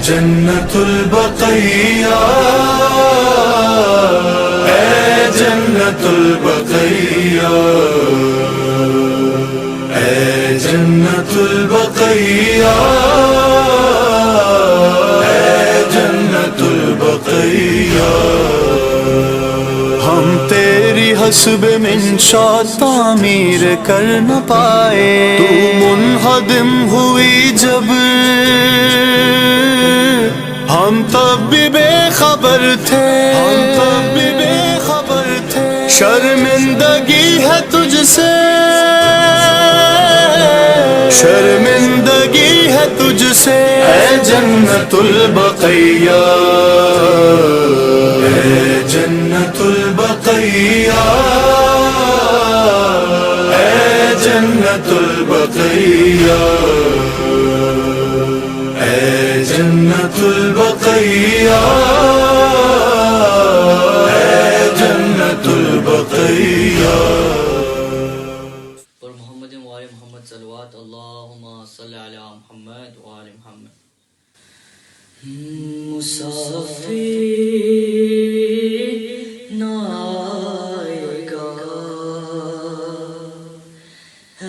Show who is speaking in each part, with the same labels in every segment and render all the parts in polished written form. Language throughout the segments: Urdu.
Speaker 1: جنت البقیہ، اے جنت البقیہ، اے جنت البقیہ، اے جنت البقیہ۔ ہم تیری حسب منشا تعمیر کر نہ پائے، تو منہدم ہوئی جب ہم تب بھی بے خبر تھے، شرمندگی ہے تجھ سے، شرمندگی ہے تجھ سے، اے جنت البقیہ، اے جنت البقیہ، اے جنت البقیہ، اے جنت البقیہ، اے جنت البقیہ۔
Speaker 2: پر محمد وآل محمد صلوات اللہم صلی علی محمد وآل محمد۔ مسافر نہ آئے گا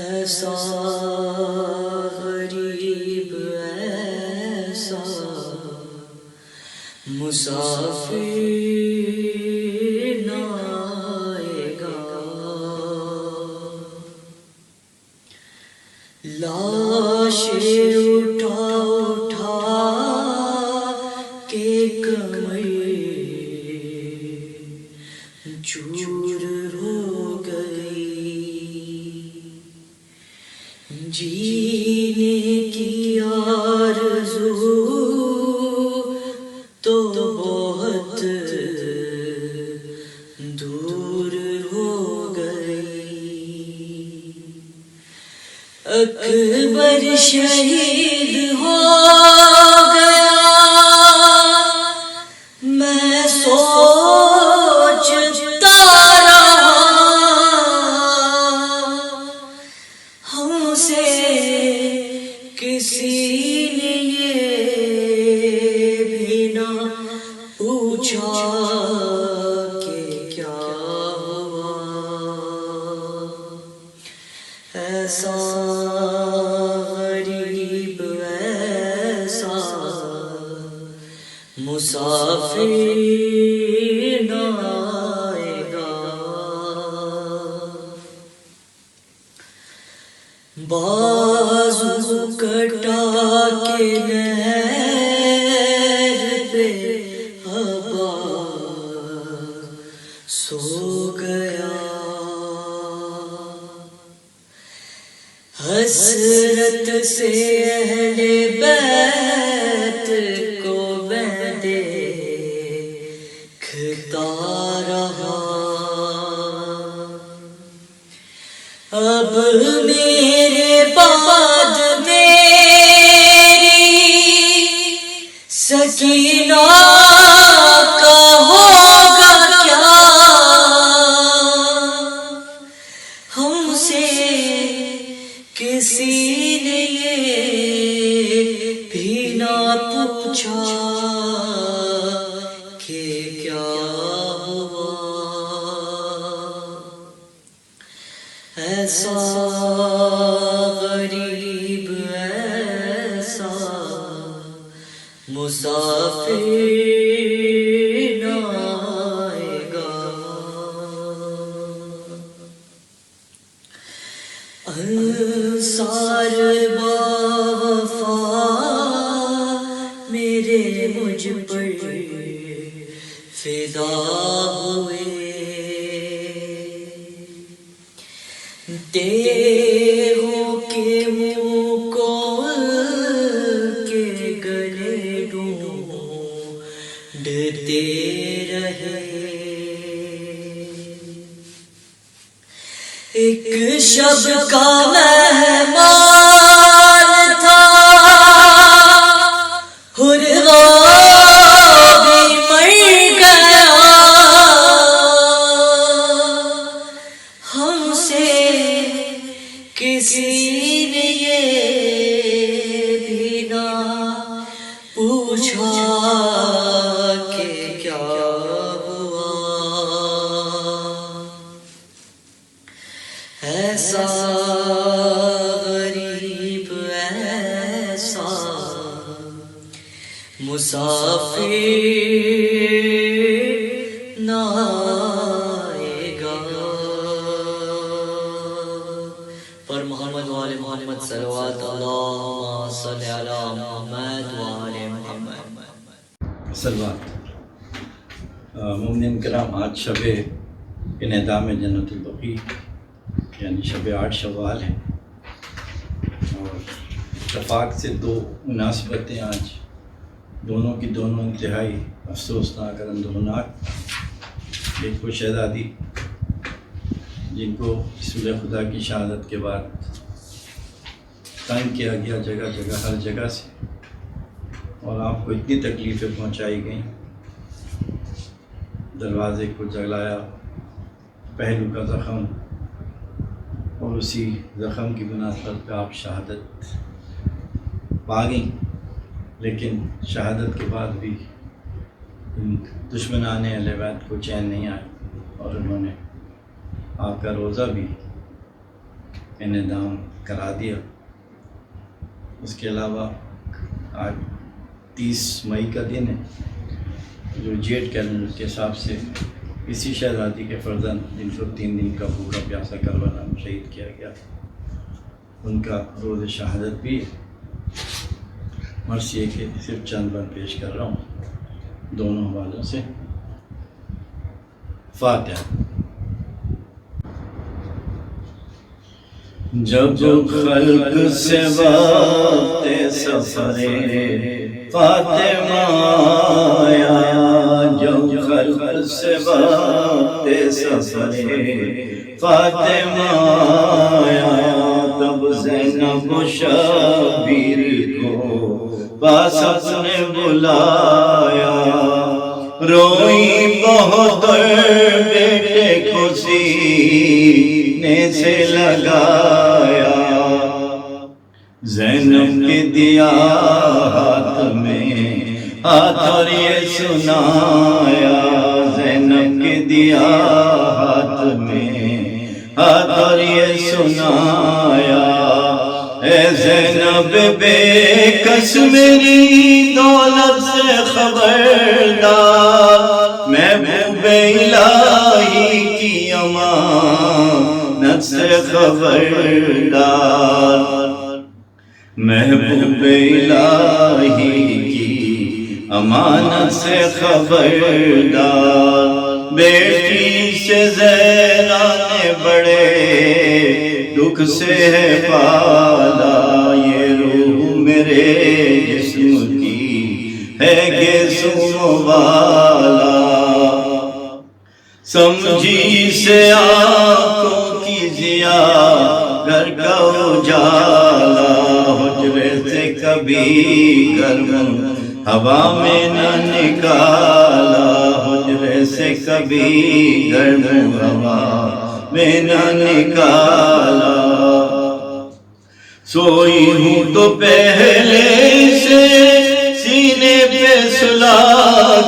Speaker 2: ایسا غریب، ایسا مسافر نہ آئے گا، لاشیں اٹھا اٹھا کے کمر چور ہو گئی، جینے کی آرزو تو بہت دور ہو گئی، اکبر شہید ہو گیا، میں سوچتا رہا، ہم سے کسی نے یہ بھی نہ پوچھا کہ کیا ہوا، ایسا غریب، ایسا مسافر نہ آئے گا۔ بازو کٹا کے نہر پہ سو گیا، حسرت سے اہل بیت کو میں دیکھتا رہا، اب میرے بعد میری سکینہ کا ہوگا کیا، ہم سے کسی نے یہ بھی نہ پوچھا کہ کیا ہوا، ایسا غریب، ایسا مسافر نہ آئے گا۔ انصار باوفا میرے مجھ پر فدا ہوئے، دیہوں کے منہ کو کے گلے ڈھونڈتے رہے، ایک شب کا مہمان تھا بھی مر گیا، ہم سے کسی نے یہ بھی نہ پوچھا ایسا غریب ایسا مسافر نہ آئے گا. پر محمد وآل محمد صلوات اللہم صلی علی محمد وآل محمد.
Speaker 3: صلوات. مومنین کرام، آج شب انعدام جنت البقیع یعنی شب 8 شوال ہے، اور اتفاق سے دو مناسبتیں آج دونوں کی دونوں انتہائی افسوسناک اور اندوہناک. ایک وہ شہزادی جن کو رسول خدا کی شہادت کے بعد تنگ کیا گیا جگہ جگہ ہر جگہ سے، اور آپ کو اتنی تکلیفیں پہنچائی گئیں، دروازے کو جلایا، پہلو کا زخم، اور اسی زخم کی بنیاد پہ آپ شہادت پا گئیں. لیکن شہادت کے بعد بھی ان دشمنان اہل بیت کو چین نہیں آیا، اور انہوں نے آپ کا روزہ بھی انعدام کرا دیا. اس کے علاوہ آج 30 مئی کا دن ہے، جو جیٹ کیلنڈر کے حساب سے اسی شہزادی کے فرزند جن کو 3 دن کا بھوکا پیاسا کربلا میں شہید کیا گیا، ان کا روز شہادت بھی ہے. مرثیے کے صرف چند بار پیش کر رہا ہوں دونوں حوالوں سے. فاتحہ. جب خلق سے وقت سفر فاطمہ آیا، جب خلق سے وقت سفر فاطمہ آیا، تب زینب و شبیر کو پاس اپنے بلایا. روئی بہت بیٹے کو سینے سے لگایا، زینب کے دیا ہاتھ میں ہاتھ اور یہ سنایا، زینب کے دیا ہاتھ میں ہاتھ اور یہ سنایا. اے زینب بے کس میری دولت سے خبردار، محبوب الہی کی امانت سے خبردار، محبوب الہی کی امانت سے خبردار. بیٹی سے زہرا نے بڑے دکھ سے ہے پالا، یہ روح میرے جسم کی ہے گیسوں والا. سمجھی سے آنکھوں کی ضیا گھر کا اجالا، حجرے سے کبھی گرم ہوا میں نہ نکالا، حجرے سے کبھی گرم ہوا میں نہ نکالا. سوئی ہوں تو پہلے سے سینے پہ سلا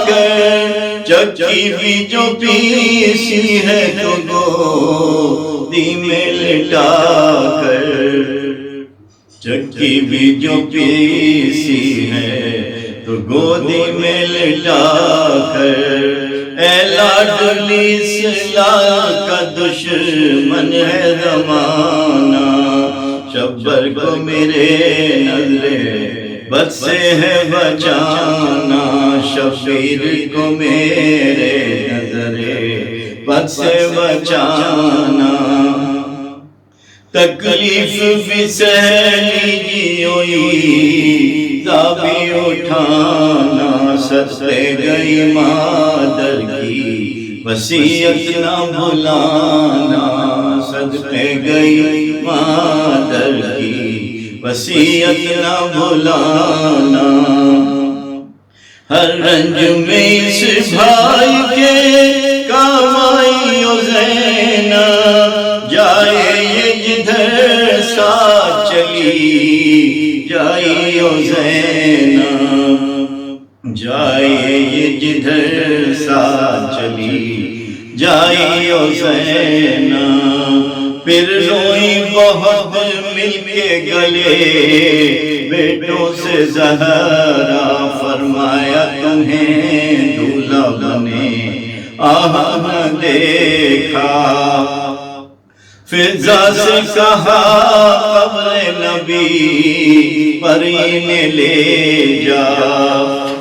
Speaker 3: کر، چکی بھی جو پیسی ہے تو گودی میں لٹا کر، چکی بھی جو پیسی ہے تو گودی میں لٹا کر. اے لاڈلی اسلام کا دشمن ہے زمانہ، شبر کو میرے نظر بد سے ہے بچانا، شبیر کو میرے نظر بد سے بچانا. تکلیف بھی سہلی جیوئی بھی اٹھانا، صدقے گئی مادر کی وصیت نہ بھلانا، صدقے گئی مادر کی وصیت نہ بھلانا. ہر رنج میں اس بھائی کے کام آئی زینب، جائے یہ جدھر ساتھ چلی جائی زینب، جائے یہ جدھر ساتھ چلی جائی زینب. پھر روئی بہت مل کے گلے بیٹوں سے زہرا، فرمایا تمہیں دولہا بنے آہ نہ دیکھا۔ فضا سے کہا قبر نبی پر انہیں لے جا،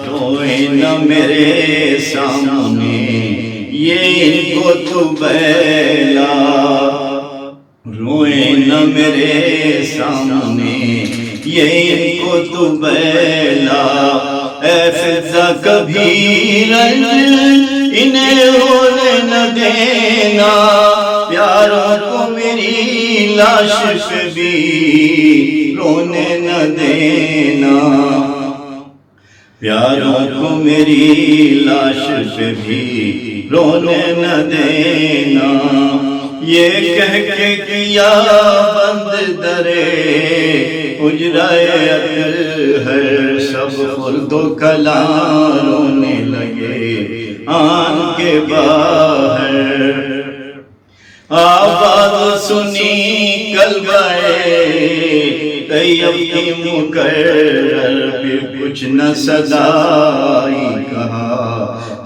Speaker 3: روئے نہ میرے سامنے یہ ان کو تو بیلا، روئے نہ میرے سامنے یہ ان کو تو بیلا۔ اے فضا کبھی رنج انہیں ہونے نہ دینا، پیاروں کو میری لاش پہ بھی رونے نہ دینا، پیاروں کو میری لاش پہ بھی رونے نہ دینا۔ یہ کہہ کے کیا بند درے حجرۂ اطہر، سب خلد و کلاں رونے لگے آن کے باہر۔ آواز سنی قلبہ طیب کی مکرر، پھر کچھ نہ صدائی کہا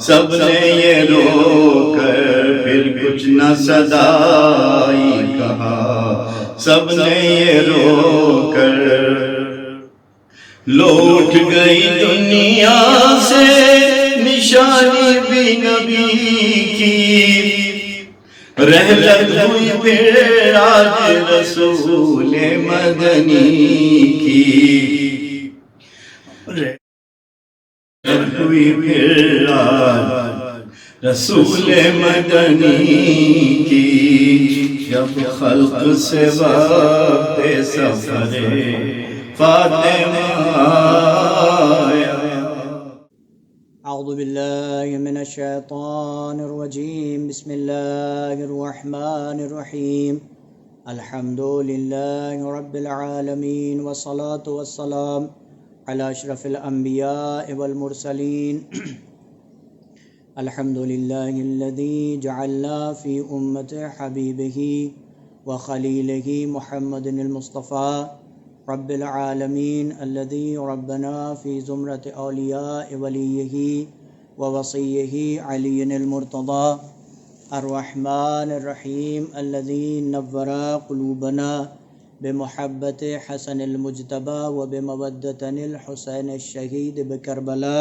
Speaker 3: سب نے یہ رو کر، پھر کچھ نہ صدائی کہا سب نے یہ رو کر۔ لوٹ گئی دنیا سے نشانی بھی نبی کی، رحلت ہوئی پھر آج رسول مدنی کی، رحلت ہوئی پھر آج رسول مدنی کی۔ جب خلق سے وقت سفر فاطمہ آیا۔
Speaker 4: اعوذ باللہ من الشیطان الرجیم، بسم اللہ الرحمن الرحیم، الحمد للہ رب العالمین، والصلاة والسلام علی اشرف الانبیاء والمرسلین۔ الحمد للہ الذی جعلنا فی امت حبیبہ وخلیلہ محمد المصطفیٰ رب العالمین، الذي ربنا في زمرة اولیاء ولیہ ووصیہ علی المرتضى الرحمن الرحیم، الذي نور قلوبنا بمحبت حسن المجتبى وبمودة الحسین الشہید بکربلا،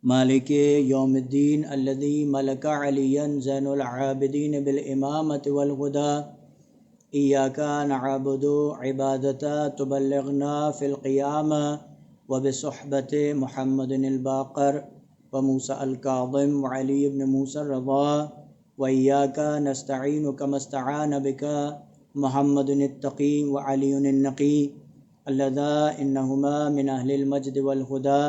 Speaker 4: مالک یوم الدین، الذي ملک علیا زین العابدین بالامامة والہدى، ایاک نعبد عبادت تبلغنا فی القیامہ وبصحبت محمد الباقر وموسیٰ الکاظم وعلی بن موسیٰ الرضا، وإیاک نستعین کما استعان بک محمد التقی وعلی النقی، اللذا انہما من اہل المجد والہدى،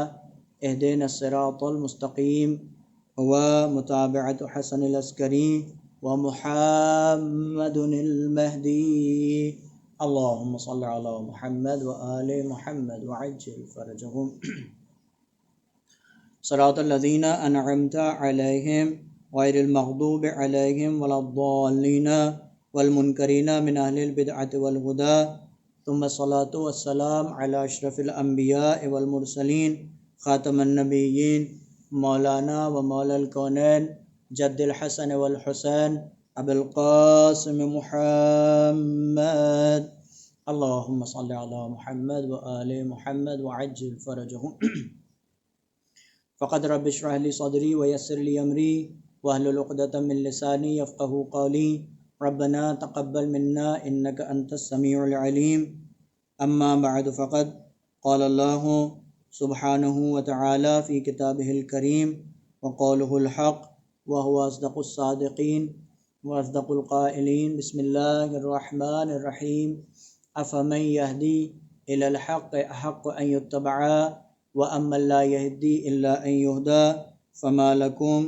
Speaker 4: اہدنا الصراط المستقیم، ومتابعت حسن العسکری ومحمد المہدی، اللہم صل علی محمد وآل محمد وعجل فرجہم۔ صراط الذین انعمت علیہم غیر المغضوب علیہم ولا الضالین والمنکرین من اہل البدعۃ والہدى، ثم الصلاة والسلام علی اشرف الانبیاء والمرسلین، خاتم النبیین، مولانا و مولا الکونین، جد الحسن والحسین، ابو القاسم محمد، اللہم صل علی محمد وآل محمد وعجل فرجہم۔ فقد رب اشرح لی صدری ویسر لی امری واحلل عقدۃ من لسانی یفقہوا قولی، ربنا تقبل منا انک انت السمیع العلیم، اما بعد فقد قال اللہ سبحانہ وتعالی فی کتابہ الکریم، وقولہ الحق وهو أصدق الصادقين وأصدق القائلين، بسم الله الرحمن الرحيم، أفمن يهدي إلى الحق أحق أن يتبع وأمن لا يهدي إلا أن يهدى فما لكم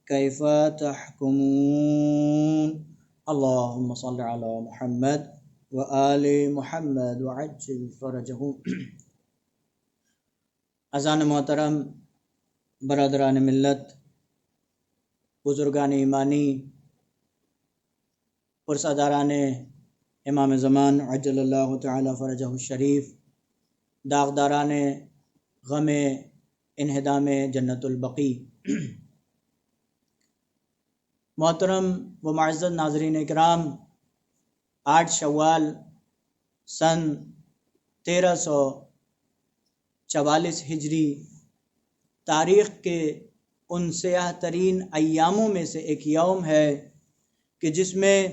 Speaker 4: كيف تحكمون، اللهم صل على محمد وآل محمد وعجل فرجهم۔ اذان محترم، برادران ملت، بزرگان ایمانی، پرساداران امام زمان عجل اللہ تعالی فرجہ الشریف، داغداران غم انہدام جنت البقیع، محترم و معزز ناظرین اکرام، 8 شوال سن 1344 ہجری تاریخ کے ان سیاہ ترین ایاموں میں سے ایک یوم ہے کہ جس میں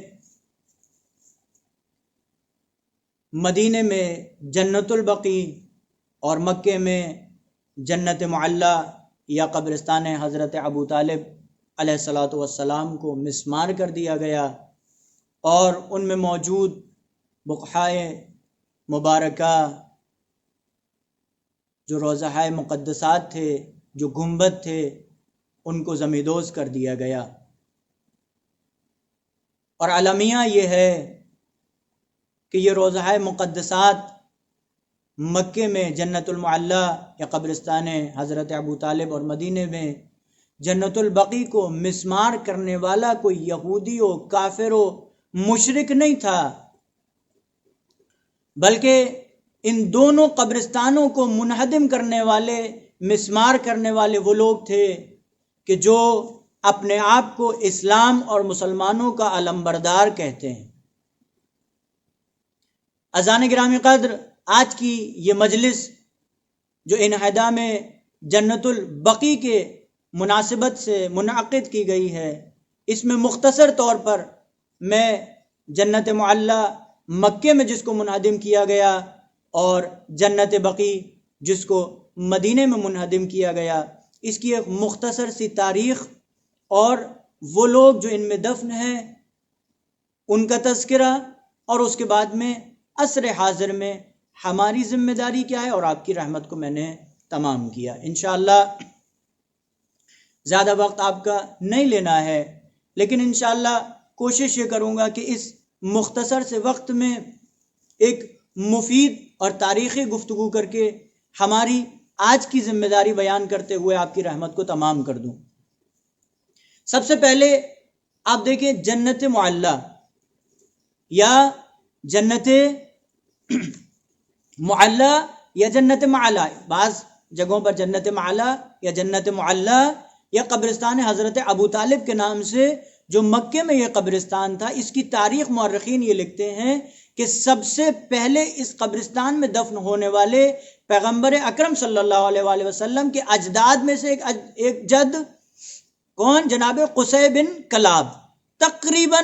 Speaker 4: مدینے میں جنت البقیع اور مکے میں جنت معلیٰ یا قبرستان حضرت ابو طالب علیہ الصلاۃ والسلام کو مسمار کر دیا گیا، اور ان میں موجود بقعۂ مبارکہ جو روضہ مقدسات تھے، جو گنبد تھے، ان کو زمیدوز کر دیا گیا۔ اور المیہ یہ ہے کہ یہ روضہ مقدسات مکے میں جنت المعلیٰ یا قبرستان حضرت ابو طالب اور مدینے میں جنت البقیع کو مسمار کرنے والا کوئی یہودی و کافر و مشرک نہیں تھا، بلکہ ان دونوں قبرستانوں کو منہدم کرنے والے، مسمار کرنے والے وہ لوگ تھے کہ جو اپنے آپ کو اسلام اور مسلمانوں کا علمبردار کہتے ہیں۔ عزیزان گرامی قدر، آج کی یہ مجلس جو انہدام جنت البقیع کے مناسبت سے منعقد کی گئی ہے، اس میں مختصر طور پر میں جنت معلیٰ مکے میں جس کو منہدم کیا گیا اور جنت بقیع جس کو مدینے میں منہدم کیا گیا، اس کی ایک مختصر سی تاریخ اور وہ لوگ جو ان میں دفن ہیں ان کا تذکرہ، اور اس کے بعد میں عصر حاضر میں ہماری ذمہ داری کیا ہے، اور آپ کی رحمت کو میں نے تمام کیا۔ انشاءاللہ زیادہ وقت آپ کا نہیں لینا ہے، لیکن انشاءاللہ کوشش یہ کروں گا کہ اس مختصر سے وقت میں ایک مفید اور تاریخی گفتگو کر کے ہماری آج کی ذمہ داری بیان کرتے ہوئے آپ کی رحمت کو تمام کر دوں۔ سب سے پہلے آپ دیکھیں جنت معلیٰ یا جنت معلیٰ یا جنت معلیٰ، بعض جگہوں پر جنت معلیٰ یا جنت معلیٰ یا قبرستان حضرت ابو طالب کے نام سے جو مکے میں یہ قبرستان تھا، اس کی تاریخ مورخین یہ لکھتے ہیں کہ سب سے پہلے اس قبرستان میں دفن ہونے والے پیغمبر اکرم صلی اللہ علیہ وآلہ وسلم کے اجداد میں سے ایک جد کون؟ جناب قصی بن کلاب، تقریباً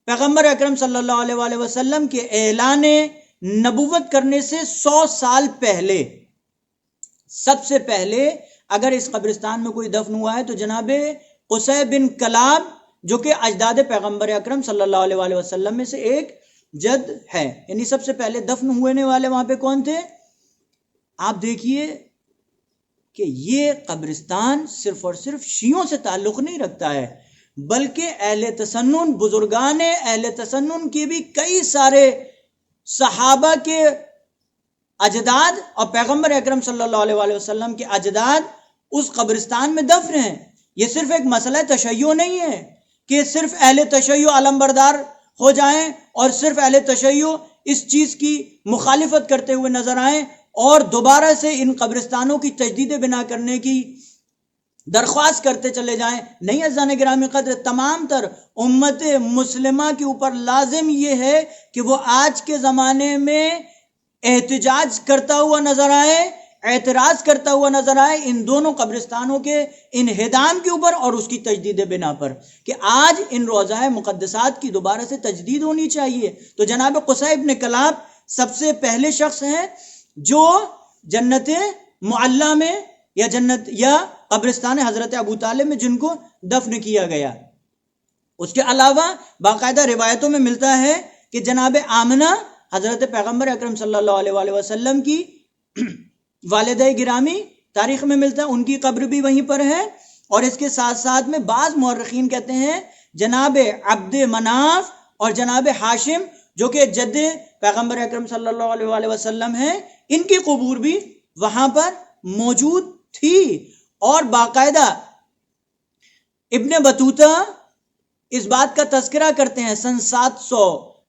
Speaker 4: پیغمبر اکرم صلی اللہ علیہ وآلہ وسلم کے اعلان نبوت کرنے سے 100 سال پہلے سب سے پہلے اگر اس قبرستان میں کوئی دفن ہوا ہے تو جناب قصی بن کلاب، جو کہ اجداد پیغمبر اکرم صلی اللہ علیہ وآلہ وسلم میں سے ایک جد ہے، یعنی سب سے پہلے دفن ہونے والے وہاں پہ کون تھے؟ آپ دیکھیے کہ یہ قبرستان صرف اور صرف شیعوں سے تعلق نہیں رکھتا ہے، بلکہ اہل تسنن، بزرگان اہل تسنن کے بھی کئی سارے صحابہ کے اجداد اور پیغمبر اکرم صلی اللہ علیہ وآلہ وسلم کے اجداد اس قبرستان میں دفن ہیں۔ یہ صرف ایک مسئلہ تشیع نہیں ہے کہ صرف اہل تشیع علمبردار ہو جائیں اور صرف اہل تشیع اس چیز کی مخالفت کرتے ہوئے نظر آئیں اور دوبارہ سے ان قبرستانوں کی تجدید بنا کرنے کی درخواست کرتے چلے جائیں۔ نہیں عزیزان گرامی قدر، تمام تر امت مسلمہ کے اوپر لازم یہ ہے کہ وہ آج کے زمانے میں احتجاج کرتا ہوا نظر آئے، اعتراض کرتا ہوا نظر آئے ان دونوں قبرستانوں کے انہدام کے اوپر اور اس کی تجدید بنا پر، کہ آج ان روضہ مقدسات کی دوبارہ سے تجدید ہونی چاہیے۔ تو جناب قصی بن کلاب سب سے پہلے شخص ہیں جو جنت معلیٰ میں یا جنت یا قبرستان حضرت ابو طالب میں جن کو دفن کیا گیا۔ اس کے علاوہ باقاعدہ روایتوں میں ملتا ہے کہ جناب آمنہ حضرت پیغمبر اکرم صلی اللہ علیہ وآلہ وسلم کی والدہ گرامی، تاریخ میں ملتا ہے ان کی قبر بھی وہیں پر ہے۔ اور اس کے ساتھ ساتھ میں بعض مورخین کہتے ہیں جناب عبد مناف اور جناب ہاشم، جو کہ جد پیغمبر اکرم صلی اللہ علیہ وآلہ وسلم ہیں، ان کی قبور بھی وہاں پر موجود تھی۔ اور باقاعدہ ابن بطوطہ اس بات کا تذکرہ کرتے ہیں سن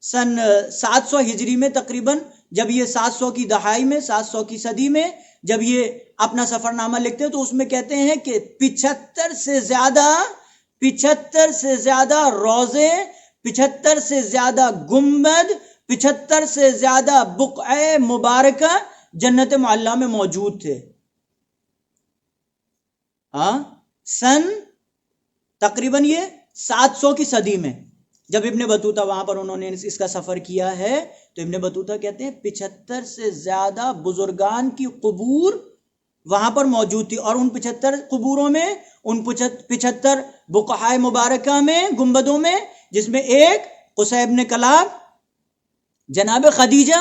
Speaker 4: 700 ہجری میں تقریباً، جب یہ 700 کی دہائی میں، 700 کی صدی میں جب یہ اپنا سفر نامہ لکھتے ہیں تو اس میں کہتے ہیں کہ 75 سے زیادہ روضے، 75 سے زیادہ گنبد، 75 سے زیادہ بقعہ مبارکہ جنت معلیٰ میں موجود تھے۔ سن تقریباً یہ 700 کی صدی میں جب ابن بطوطہ وہاں پر انہوں نے اس کا سفر کیا ہے، تو ابن بطوطہ کہتے ہیں 75 سے زیادہ بزرگان کی قبور وہاں پر موجود تھی، اور ان 75 قبوروں میں، ان 75 بقعہ مبارکہ میں، گنبدوں میں، جس میں ایک قصی بن کلاب، جناب خدیجہ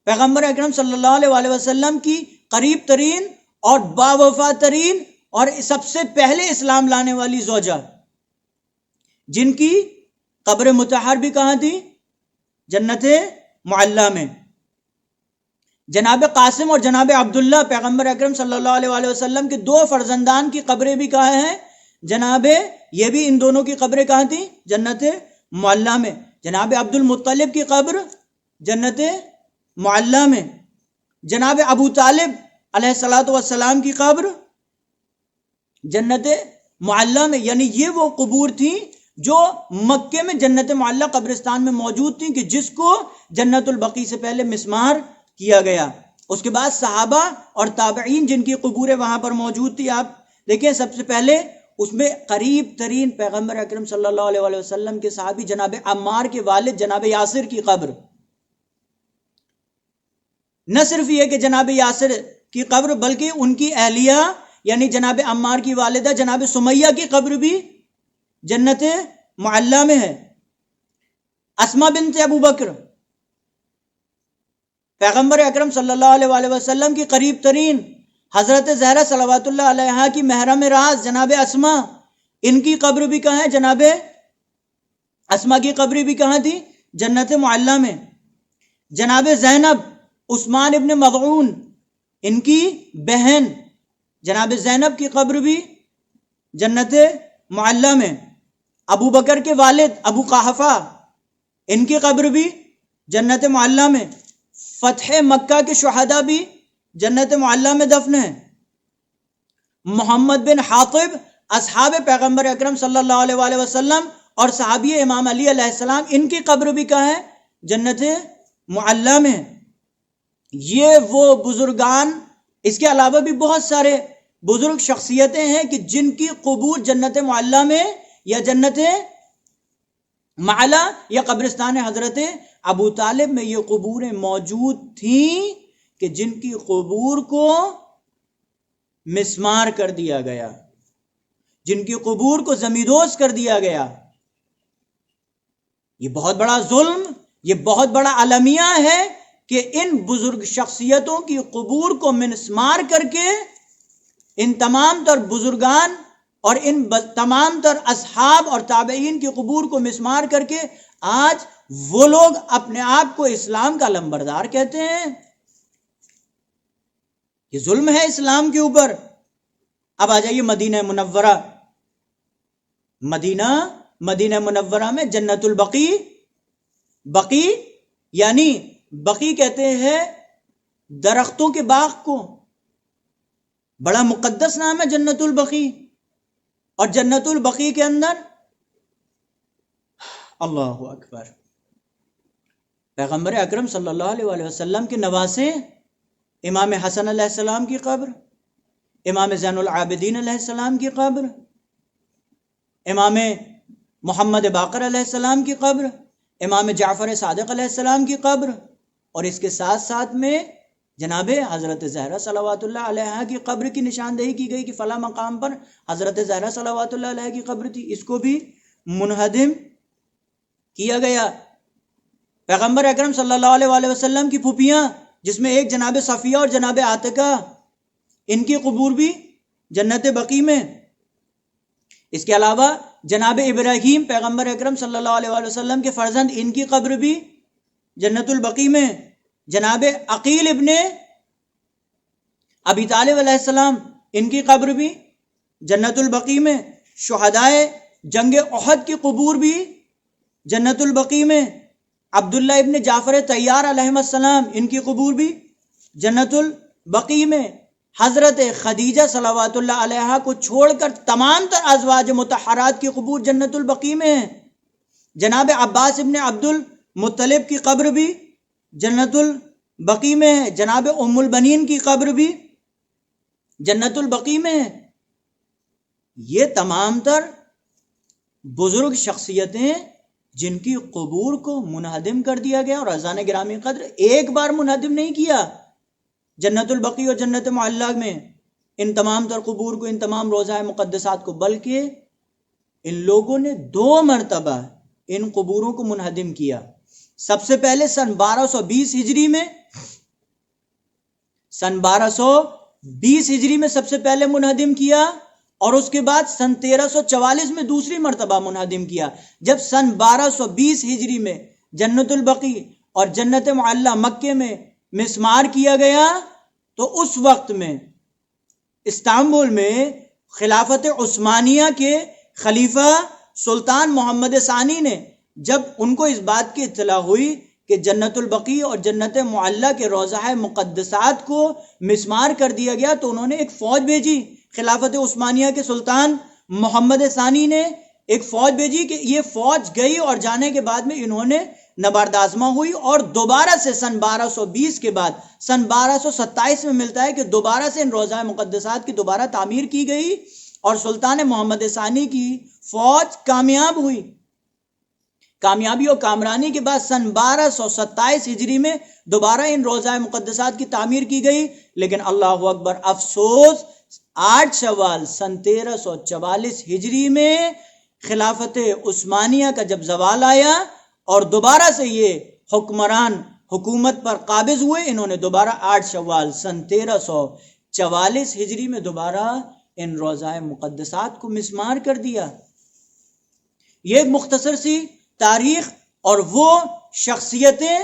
Speaker 4: پیغمبر اکرم صلی اللہ علیہ وسلم کی قریب ترین اور باوفا ترین اور سب سے پہلے اسلام لانے والی زوجہ، جن کی قبر مطہر بھی کہاں تھی؟ جنت معلیٰ میں۔ جناب قاسم اور جناب عبداللہ پیغمبر اکرم صلی اللہ علیہ وسلم کے 2 فرزندان کی قبریں بھی کہاں ہیں؟ یہ بھی ان دونوں کی قبریں کہاں تھیں؟ جنت معلیٰ میں۔ جناب عبد المطلب کی قبر جنت معلیٰ میں۔ جناب ابو طالب علیہ السلام کی قبر جنت معلیٰ میں۔ یعنی یہ وہ قبور تھیں جو مکے میں جنت معلیٰ قبرستان میں موجود تھیں، کہ جس کو جنت البقیع سے پہلے مسمار کیا گیا۔ اس کے بعد صحابہ اور تابعین جن کی قبوریں وہاں پر موجود تھی، آپ دیکھیں سب سے پہلے اس میں قریب ترین پیغمبر اکرم صلی اللہ علیہ وسلم کے صحابی جناب عمار کے والد جناب یاسر کی قبر۔ نہ صرف یہ کہ جناب یاسر کی قبر، بلکہ ان کی اہلیہ یعنی جناب عمار کی والدہ جناب سمیہ کی قبر بھی جنت معلیٰ میں ہے۔ اسماء بنت ابو بکر پیغمبر اکرم صلی اللہ علیہ وسلم کی قریب ترین، حضرت زہرا صلوات اللہ علیہا کی محرم راز جناب اسماء، ان کی قبر بھی کہاں ہے؟ جناب اسماء کی قبر بھی کہاں تھی؟ جنت معلیٰ میں۔ جناب زینب عثمان ابن مظعون ان کی بہن جناب زینب کی قبر بھی جنت معلیٰ میں۔ ابو بکر کے والد ابو قحافہ ان کی قبر بھی جنت معلیٰ میں۔ فتح مکہ کے شہداء بھی جنت معلیٰ میں دفن ہیں۔ محمد بن حاطب اصحاب پیغمبر اکرم صلی اللہ علیہ وسلم اور صحابی امام علی علیہ السلام، ان کی قبر بھی کہاں ہے؟ جنت معلیٰ میں۔ یہ وہ بزرگان، اس کے علاوہ بھی بہت سارے بزرگ شخصیتیں ہیں کہ جن کی قبور جنت معلیٰ میں یا جنت معلیٰ یا قبرستان حضرت ابو طالب میں یہ قبوریں موجود تھیں، کہ جن کی قبور کو مسمار کر دیا گیا، جن کی قبور کو زمیندوز کر دیا گیا۔ یہ بہت بڑا ظلم، یہ بہت بڑا المیہ ہے کہ ان بزرگ شخصیتوں کی قبور کو مسمار کر کے، ان تمام تر بزرگان اور ان تمام تر اصحاب اور تابعین کی قبور کو مسمار کر کے آج وہ لوگ اپنے آپ کو اسلام کا لمبردار کہتے ہیں۔ یہ ظلم ہے اسلام کے اوپر۔ اب آ جائیے مدینہ منورہ۔ مدینہ منورہ میں جنت البقیع، بقیع یعنی بقیع کہتے ہیں درختوں کے باغ کو، بڑا مقدس نام ہے جنت البقیع۔ اور جنت البقیع کے اندر اللہ اکبر، پیغمبر اکرم صلی اللہ علیہ وسلم کے نواسے امام حسن علیہ السلام کی قبر، امام زین العابدین علیہ السلام کی قبر، امام محمد باقر علیہ السلام کی قبر، امام جعفر صادق علیہ السلام کی قبر، اور اس کے ساتھ ساتھ میں جناب حضرت زہرا صلوات اللہ علیہا کی قبر کی نشاندہی کی گئی کہ فلاں مقام پر حضرت زہرا صلوات اللہ علیہا کی قبر تھی، اس کو بھی منہدم کیا گیا۔ پیغمبر اکرم صلی اللہ علیہ وسلم کی پھوپھیاں، جس میں ایک جناب صفیہ اور جناب عاتکہ، ان کی قبور بھی جنت بقیع میں۔ اس کے علاوہ جناب ابراہیم پیغمبر اکرم صلی اللہ علیہ وسلم کے فرزند، ان کی قبر بھی جنت البقیع میں۔ جناب عقیل ابن ابی طالب علیہ السلام، ان کی قبر بھی جنت البقیع میں۔ شہدائے جنگ احد کی قبور بھی جنت البقیع میں، عبداللہ ابن جعفر طیار علیہ السلام ان کی قبور بھی جنت البقیع میں، حضرت خدیجہ صلوات اللہ علیہا کو چھوڑ کر تمام تر ازواج مطہرات کی قبور جنت البقیع میں ہیں، جناب عباس ابن عبد المطلب کی قبر بھی جنت البقیع میں ہے، جناب ام البنین کی قبر بھی جنت البقیع میں ہے۔ یہ تمام تر بزرگ شخصیتیں جن کی قبور کو منہدم کر دیا گیا، اور عزیزان گرامی قدر ایک بار منہدم نہیں کیا جنت البقیع اور جنت معلیٰ میں ان تمام تر قبور کو، ان تمام روضہ مقدسات کو، بلکہ ان لوگوں نے 2 مرتبہ ان قبوروں کو منہدم کیا۔ سب سے پہلے سن 1220 ہجری میں، سن 1220 ہجری میں سب سے پہلے منہدم کیا، اور اس کے بعد سن 1344 میں دوسری مرتبہ منہدم کیا۔ جب سن 1220 ہجری میں جنت البقیع اور جنت معلیٰ مکے میں مسمار کیا گیا، تو اس وقت میں استنبول میں خلافت عثمانیہ کے خلیفہ سلطان محمد ثانی نے، جب ان کو اس بات کی اطلاع ہوئی کہ جنت البقیع اور جنت معلیٰ کے روضہ مقدسات کو مسمار کر دیا گیا، تو انہوں نے ایک فوج بھیجی۔ خلافت عثمانیہ کے سلطان محمد ثانی نے ایک فوج بھیجی کہ یہ فوج گئی، اور جانے کے بعد میں انہوں نے نبردآزما ہوئی، اور دوبارہ سے سن 1220 کے بعد سن 1227 میں ملتا ہے کہ دوبارہ سے ان روضہ مقدسات کی دوبارہ تعمیر کی گئی، اور سلطان محمد ثانی کی فوج کامیاب ہوئی۔ کامیابی اور کامرانی کے بعد سن 1227 ہجری میں دوبارہ ان روضہ مقدسات کی تعمیر کی گئی، لیکن اللہ اکبر، افسوس، 8 شوال سن 1344 ہجری میں خلافت عثمانیہ کا جب زوال آیا اور دوبارہ سے یہ حکمران حکومت پر قابض ہوئے، انہوں نے دوبارہ 8 شوال سن 1344 ہجری میں دوبارہ ان روضہ مقدسات کو مسمار کر دیا۔ یہ ایک مختصر سی تاریخ، اور وہ شخصیتیں،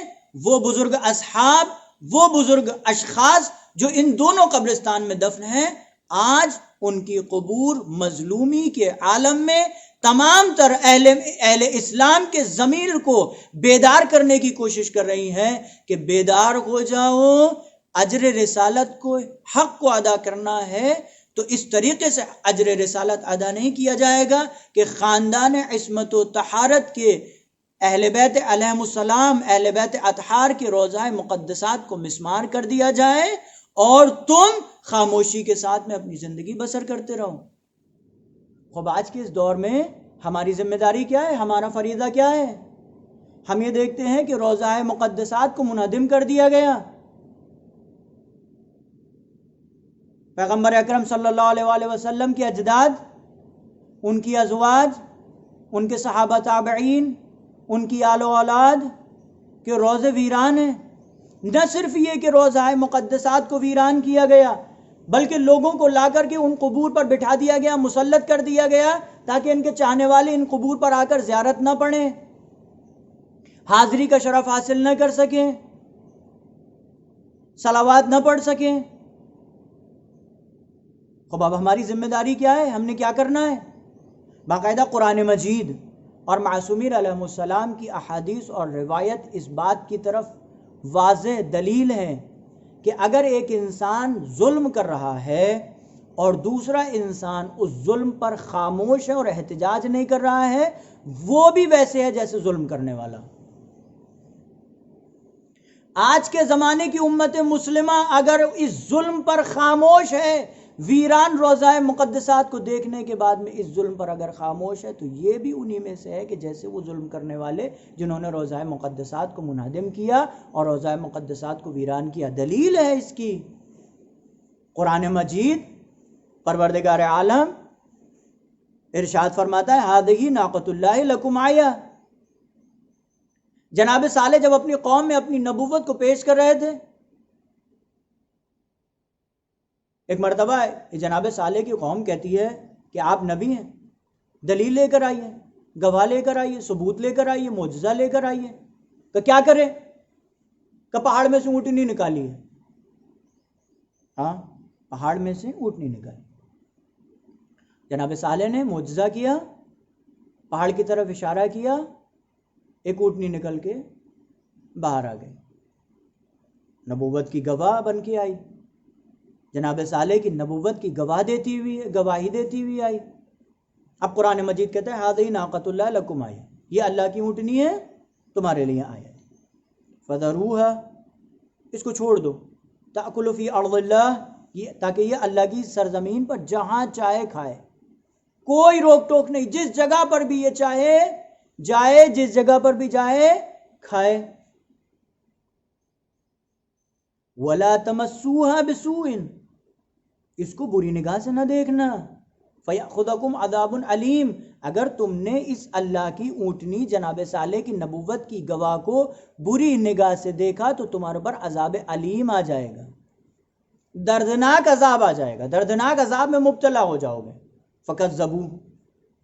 Speaker 4: وہ بزرگ اصحاب، وہ بزرگ اشخاص جو ان دونوں قبرستان میں دفن ہیں، آج ان کی قبور مظلومی کے عالم میں تمام تر اہل اسلام کے ضمیر کو بیدار کرنے کی کوشش کر رہی ہیں کہ بیدار ہو جاؤ، اجر رسالت کو، حق کو ادا کرنا ہے تو اس طریقے سے اجر رسالت ادا نہیں کیا جائے گا کہ خاندان عصمت و طہارت کے اہل بیت علیہم السلام، اہل بیت اطہار کے روضہ مقدسات کو مسمار کر دیا جائے اور تم خاموشی کے ساتھ میں اپنی زندگی بسر کرتے رہو۔ خب آج کے اس دور میں ہماری ذمہ داری کیا ہے، ہمارا فریضہ کیا ہے؟ ہم یہ دیکھتے ہیں کہ روضہ مقدسات کو منہدم کر دیا گیا۔ پیغمبر اکرم صلی اللہ علیہ وآلہ وسلم کے اجداد، ان کی ازواج، ان کے صحابہ تابعین، ان کی آل و اولاد کے روضے ویران ہیں۔ نہ صرف یہ کہ روضہ مقدسات کو ویران کیا گیا، بلکہ لوگوں کو لا کر کے ان قبور پر بٹھا دیا گیا، مسلط کر دیا گیا تاکہ ان کے چاہنے والے ان قبور پر آ کر زیارت نہ پڑھیں، حاضری کا شرف حاصل نہ کر سکیں، صلوات نہ پڑھ سکیں۔ خب اب ہماری ذمہ داری کیا ہے؟ ہم نے کیا کرنا ہے؟ باقاعدہ قرآن مجید اور معصومین علیہ السلام کی احادیث اور روایت اس بات کی طرف واضح دلیل ہے کہ اگر ایک انسان ظلم کر رہا ہے اور دوسرا انسان اس ظلم پر خاموش ہے اور احتجاج نہیں کر رہا ہے، وہ بھی ویسے ہے جیسے ظلم کرنے والا۔ آج کے زمانے کی امت مسلمہ اگر اس ظلم پر خاموش ہے، ویران روضہ مقدسات کو دیکھنے کے بعد میں اس ظلم پر اگر خاموش ہے، تو یہ بھی انہی میں سے ہے کہ جیسے وہ ظلم کرنے والے جنہوں نے روضہ مقدسات کو منہدم کیا اور روضہ مقدسات کو ویران کیا۔ دلیل ہے اس کی قرآن مجید، پروردگار عالم ارشاد فرماتا ہے ہذہ ناقۃ اللہ لکم آیہ۔ جناب صالح جب اپنی قوم میں اپنی نبوت کو پیش کر رہے تھے، ایک مرتبہ جناب صالح کی قوم کہتی ہے کہ آپ نبی ہیں، دلیل لے کر آئیے، گواہ لے کر آئیے، ثبوت لے کر آئیے، معجزہ لے کر آئیے۔ کہ کیا کریں؟ کہ پہاڑ میں سے اونٹنی نکالی ہے۔ ہاں، پہاڑ میں سے اونٹنی نکالی۔ جناب صالح نے معجزہ کیا، پہاڑ کی طرف اشارہ کیا، ایک اونٹنی نکل کے باہر آ گئی، نبوت کی گواہ بن کے آئی، جناب صالح کی نبوت کی گواہی دیتی ہوئی آئی۔ اب قرآن مجید کہتا ہے ہذہ ناقۃ اللہ لکم آیا، یہ اللہ کی اونٹنی ہے تمہارے لیے آیا، فذروھا، اس کو چھوڑ دو، تأکل فی ارض اللہ، تاکہ یہ اللہ کی سرزمین پر جہاں چاہے کھائے، کوئی روک ٹوک نہیں، جس جگہ پر بھی یہ چاہے جائے، جس جگہ پر بھی جائے کھائے۔ ولا تمسوها بسوء، اس کو بری نگاہ سے نہ دیکھنا، فیأخذکم عذاب علیم، اگر تم نے اس اللہ کی اونٹنی جناب صالح کی نبوت کی گواہ کو بری نگاہ سے دیکھا تو تمہارے پر عذاب علیم آ جائے گا، دردناک عذاب آ جائے گا، دردناک عذاب میں مبتلا ہو جاؤ گے۔ فکذبوہ،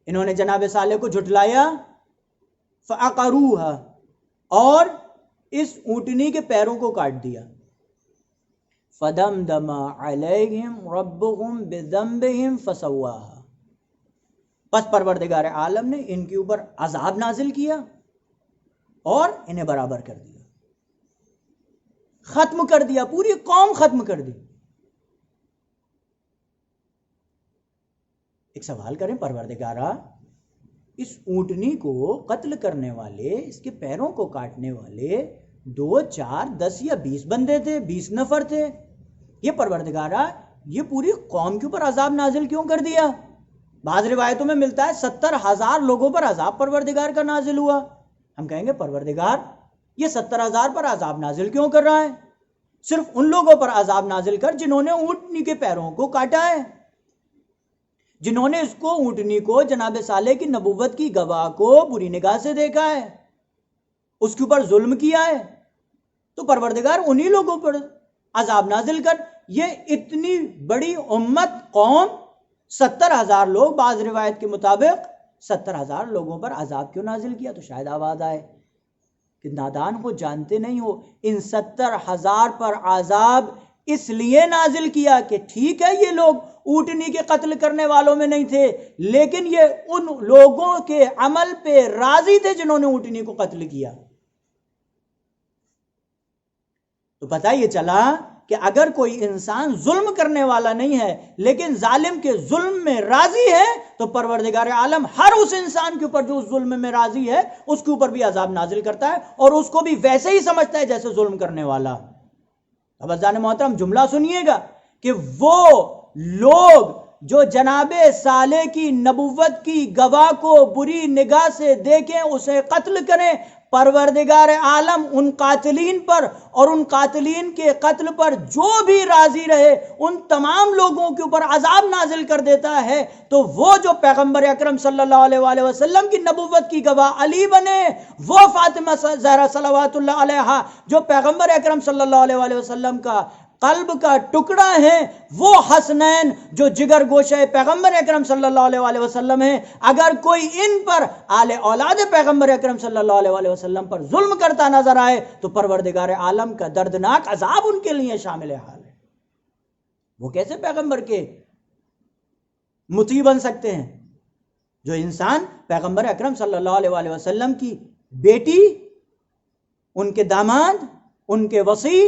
Speaker 4: انہوں نے جناب صالح کو جھٹلایا، فعقروها، اور اس اونٹنی کے پیروں کو کاٹ دیا، فدمدم علیہم ربہم بذنبہم فسواہا، پس پروردگار عالم نے ان کے اوپر عذاب نازل کیا اور انہیں برابر کر دیا، ختم کر دیا، پوری قوم ختم کر دی۔ ایک سوال کریں، پروردگارہ اس اونٹنی کو قتل کرنے والے، اس کے پیروں کو کاٹنے والے 2 4 10 یا 20 بندے تھے، 20 نفر تھے، یہ پروردگارہ یہ پوری قوم کے اوپر عذاب نازل کیوں کر دیا؟ بعض روایتوں میں ملتا ہے 70,000 لوگوں پر عذاب پروردگار کا نازل ہوا۔ ہم کہیں گے پروردگار یہ 70,000 پر عذاب نازل کیوں کر رہا ہے؟ صرف ان لوگوں پر عذاب نازل کر جنہوں نے اونٹنی کے پیروں کو کاٹا ہے، جنہوں نے اس کو اونٹنی کو جناب صالح کی نبوت کی گواہ کو بری نگاہ سے دیکھا ہے، اس کے اوپر ظلم کیا ہے، تو پروردگار انہی لوگوں پر عذاب نازل کر۔ یہ اتنی بڑی امت، قوم، 70,000 لوگ، بعض روایت کے مطابق 70,000 لوگوں پر عذاب کیوں نازل کیا؟ تو شاید آواز آئے کہ نادان ہو، جانتے نہیں ہو، ان 70,000 پر عذاب اس لیے نازل کیا کہ ٹھیک ہے یہ لوگ اونٹنی کے قتل کرنے والوں میں نہیں تھے، لیکن یہ ان لوگوں کے عمل پہ راضی تھے جنہوں نے اونٹنی کو قتل کیا۔ تو پتہ یہ چلا کہ اگر کوئی انسان ظلم کرنے والا نہیں ہے لیکن ظالم کے ظلم میں راضی ہے تو پروردگار عالم ہر اس انسان کے اوپر جو اس ظلم میں راضی ہے اس کے اوپر بھی عذاب نازل کرتا ہے، اور اس کو بھی ویسے ہی سمجھتا ہے جیسے ظلم کرنے والا۔ اب عزیزان محترم جملہ سنیے گا کہ وہ لوگ جو جناب صالح کی نبوت کی گواہ کو بری نگاہ سے دیکھیں، اسے قتل کریں، پروردگار عالم ان قاتلین پر اور ان قاتلین کے قتل پر جو بھی راضی رہے ان تمام لوگوں کے اوپر عذاب نازل کر دیتا ہے۔ تو وہ جو پیغمبر اکرم صلی اللہ علیہ وآلہ وسلم کی نبوت کی گواہ علی بنے، وہ فاطمہ زہرا صلوات اللہ علیہا جو پیغمبر اکرم صلی اللہ علیہ وآلہ وسلم کا قلب کا ٹکڑا ہے، وہ حسنین جو جگر گوشہ پیغمبر اکرم صلی اللہ علیہ وآلہ وسلم ہیں، اگر کوئی ان پر آل اولاد پیغمبر اکرم صلی اللہ علیہ وآلہ وسلم پر ظلم کرتا نظر آئے تو پروردگار عالم کا دردناک عذاب ان کے لیے شامل حال ہے۔ وہ کیسے پیغمبر کے مطیع بن سکتے ہیں؟ جو انسان پیغمبر اکرم صلی اللہ علیہ وآلہ وسلم کی بیٹی، ان کے داماد، ان کے وصی،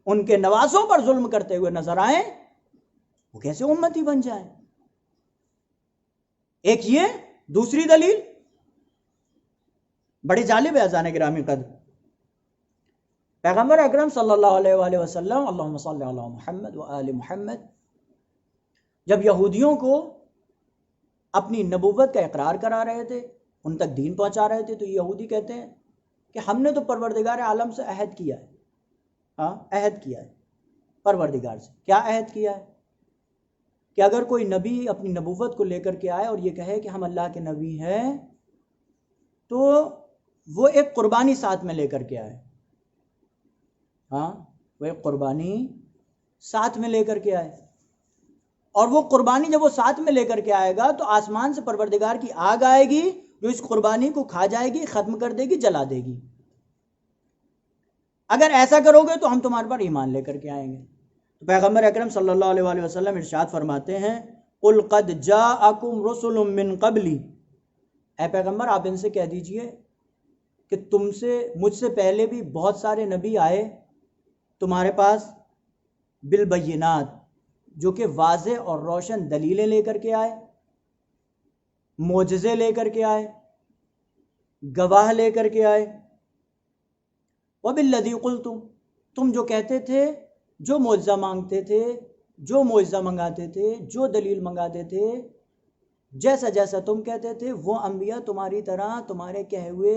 Speaker 4: ان کے نواسوں پر ظلم کرتے ہوئے نظر آئیں، وہ کیسے امتی بن جائیں؟ ایک یہ، دوسری دلیل بڑی جالب ہے اذان گرامی قدر، پیغمبر اکرم صلی اللہ علیہ وآلہ وسلم، اللہم صلی علی محمد و آل محمد، جب یہودیوں کو اپنی نبوت کا اقرار کرا رہے تھے، ان تک دین پہنچا رہے تھے، تو یہودی کہتے ہیں کہ ہم نے تو پروردگار عالم سے عہد کیا ہے، عہد کیا ہے پروردگار سے۔ کیا عہد کیا ہے؟ کہ اگر کوئی نبی اپنی نبوت کو لے کر کے آئے اور یہ کہے کہ ہم اللہ کے نبی ہیں تو وہ ایک قربانی ساتھ میں لے کر کے آئے، وہ ایک قربانی ساتھ میں لے کر کے آئے، اور وہ قربانی جب وہ ساتھ میں لے کر کے آئے گا تو آسمان سے پروردگار کی آگ آئے گی جو اس قربانی کو کھا جائے گی، ختم کر دے گی، جلا دے گی۔ اگر ایسا کرو گے تو ہم تمہارے پر ایمان لے کر کے آئیں گے۔ تو پیغمبر اکرم صلی اللہ علیہ وآلہ وسلم ارشاد فرماتے ہیں، قُلْ قَدْ جَاءَكُمْ رُسُلٌ مِّن قَبْلِ، اے پیغمبر آپ ان سے کہہ دیجئے کہ مجھ سے پہلے بھی بہت سارے نبی آئے تمہارے پاس بالبینات، جو کہ واضح اور روشن دلیلیں لے کر کے آئے، معجزے لے کر کے آئے، گواہ لے کر کے آئے۔ وَبِالَّذِي قُلْتُمْ، تم جو کہتے تھے، جو معجزہ مانگتے تھے، جو معجزہ منگاتے تھے، جو دلیل منگاتے تھے، جیسا جیسا تم کہتے تھے وہ انبیاء تمہاری طرح تمہارے کہے ہوئے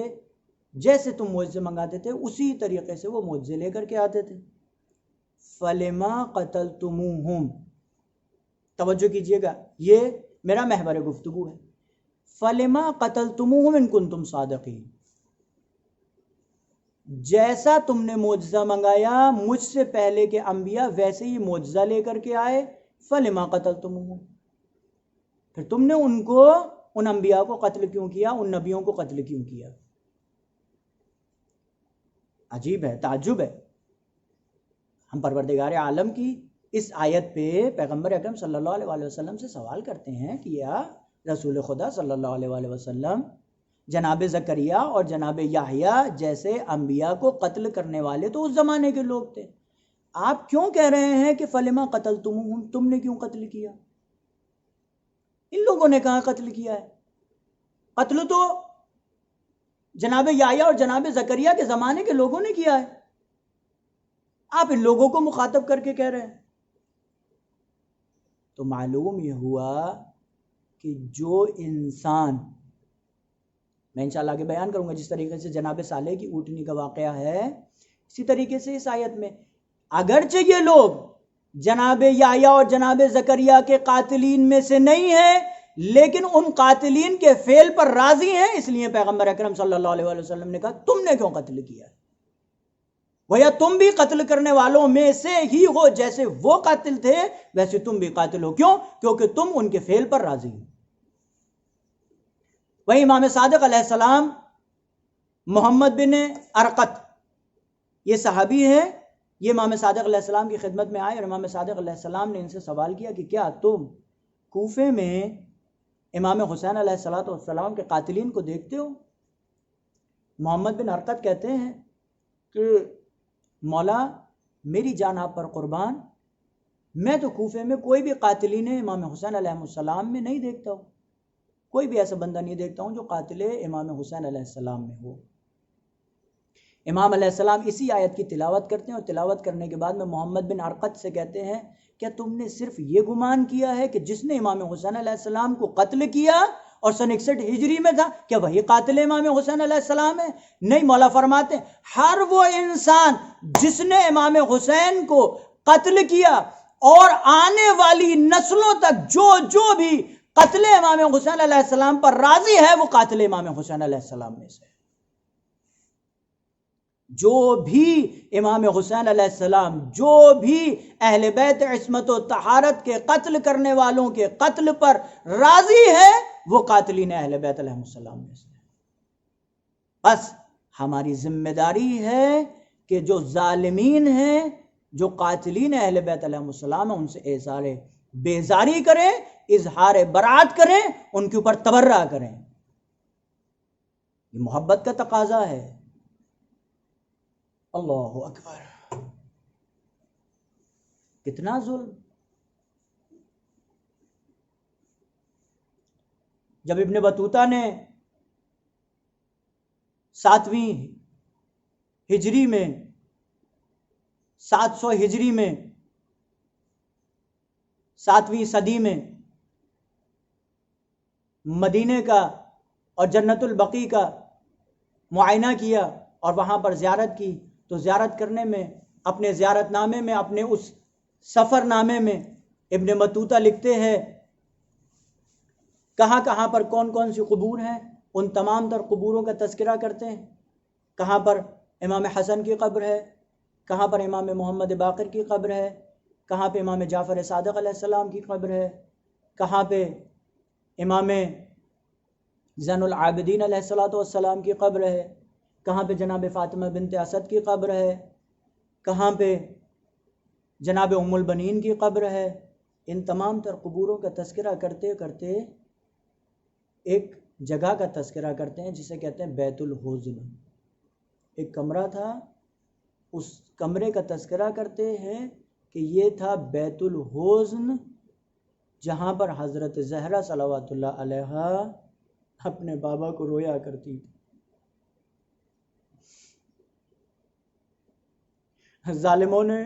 Speaker 4: جیسے تم معجزے منگاتے تھے اسی طریقے سے وہ معجزے لے کر کے آتے تھے۔ فَلِمَا قَتَلْتُمُوهُمْ، توجہ کیجئے گا، یہ میرا محور گفتگو ہے۔ فَلِمَا قَتَلْتُمُوهُمْ إِن كُنتُمْ صَادِقِينَ، جیسا تم نے معجزہ منگایا مجھ سے پہلے کے انبیاء ویسے ہی معجزہ لے کر کے آئے، فَلِمَا قَتَلْتُمُوهُمْ، پھر تم نے ان انبیاء کو قتل کیوں کیا، ان نبیوں کو قتل کیوں کیا؟ عجیب ہے، تعجب ہے۔ ہم پروردگار عالم کی اس آیت پہ پیغمبر اکرم صلی اللہ علیہ وآلہ وسلم سے سوال کرتے ہیں کہ یا رسول خدا صلی اللہ علیہ وآلہ وسلم، جناب زکریا اور جناب یحییٰ جیسے انبیاء کو قتل کرنے والے تو اس زمانے کے لوگ تھے، آپ کیوں کہہ رہے ہیں کہ فلما قتلتموہم، تم نے کیوں قتل کیا؟ ان لوگوں نے کہاں قتل کیا ہے؟ قتل تو جناب یحییٰ اور جناب زکریا کے زمانے کے لوگوں نے کیا ہے، آپ ان لوگوں کو مخاطب کر کے کہہ رہے ہیں۔ تو معلوم یہ ہوا کہ جو انسان، میں انشاءاللہ آگے بیان کروں گا، جس طریقے سے جناب صالح کی اونٹنی کا واقعہ ہے اسی طریقے سے اس آیت میں اگرچہ یہ لوگ جناب یحییٰ اور جناب زکریا کے قاتلین میں سے نہیں ہیں لیکن ان قاتلین کے فعل پر راضی ہیں، اس لیے پیغمبر اکرم صلی اللہ علیہ وسلم نے کہا تم نے کیوں قتل کیا ہے؟ گویا تم بھی قتل کرنے والوں میں سے ہی ہو، جیسے وہ قاتل تھے ویسے تم بھی قاتل ہو۔ کیوں؟ کیونکہ تم ان کے فعل پر راضی ہو۔ وہی امام صادق علیہ السلام محمد بن ارقط، یہ صحابی ہے، یہ امام صادق علیہ السلام کی خدمت میں آئے اور امام صادق علیہ السلام نے ان سے سوال کیا کہ کیا تم کوفے میں امام حسین علیہ السلام کے قاتلین کو دیکھتے ہو؟ محمد بن ارقط کہتے ہیں کہ مولا میری جان آپ پر قربان، میں تو کوفے میں کوئی بھی قاتلین امام حسین علیہ السلام میں نہیں دیکھتا ہوں، کوئی بھی ایسا بندہ نہیں دیکھتا ہوں جو قاتل امام حسین علیہ السلام میں ہو۔ امام علیہ السلام اسی آیت کی تلاوت کرتے ہیں اور تلاوت کرنے کے بعد میں محمد بن ارقط سے کہتے ہیں کیا تم نے صرف یہ گمان کیا ہے کہ جس نے امام حسین علیہ السلام کو قتل کیا اور سن 61 ہجری میں تھا کیا وہی قاتل امام حسین علیہ السلام ہے؟ نہیں، مولا فرماتے ہیں ہر وہ انسان جس نے امام حسین کو قتل کیا اور آنے والی نسلوں تک جو بھی قتل امام حسین علیہ السلام پر راضی ہے وہ قاتل امام حسین علیہ السلام میں سے ہے۔ جو بھی امام حسین علیہ السلام، جو بھی اہل بیت عصمت و طہارت کے قتل کرنے والوں کے قتل پر راضی ہے وہ قاتلین اہل بیت علیہ السلام میں سے ہے۔ بس ہماری ذمہ داری ہے کہ جو ظالمین ہیں، جو قاتلین اہل بیت علیہ السلام ہیں، ان سے اظہار بیزاری کریں، اظہار برات کریں، ان کے اوپر تبرہ کریں۔ یہ محبت کا تقاضا ہے۔ اللہ اکبر، کتنا ظلم! جب ابن بطوطہ نے 7ویں ہجری میں 700 ہجری میں 7ویں صدی میں مدینے کا اور جنت البقیع کا معائنہ کیا اور وہاں پر زیارت کی، تو زیارت کرنے میں اپنے زیارت نامے میں، اپنے اس سفر نامے میں ابن بطوطہ لکھتے ہیں کہاں کہاں پر کون کون سی قبور ہیں، ان تمام تر قبوروں کا تذکرہ کرتے ہیں۔ کہاں پر امام حسن کی قبر ہے، کہاں پر امام محمد باقر کی قبر ہے، کہاں پہ امام جعفر صادق علیہ السلام کی قبر ہے، کہاں پہ امام زین العابدین علیہ السلام کی قبر ہے، کہاں پہ جناب فاطمہ بنت اسد کی قبر ہے، کہاں پہ جناب ام البنین کی قبر ہے۔ ان تمام تر قبوروں کا تذکرہ کرتے کرتے ایک جگہ کا تذکرہ کرتے ہیں جسے کہتے ہیں بیت الحزن. ایک کمرہ تھا، اس کمرے کا تذکرہ کرتے ہیں کہ یہ تھا بیت الحزن، جہاں پر حضرت زہرا صلوات اللہ علیہا اپنے بابا کو رویا کرتی تھی. ظالموں نے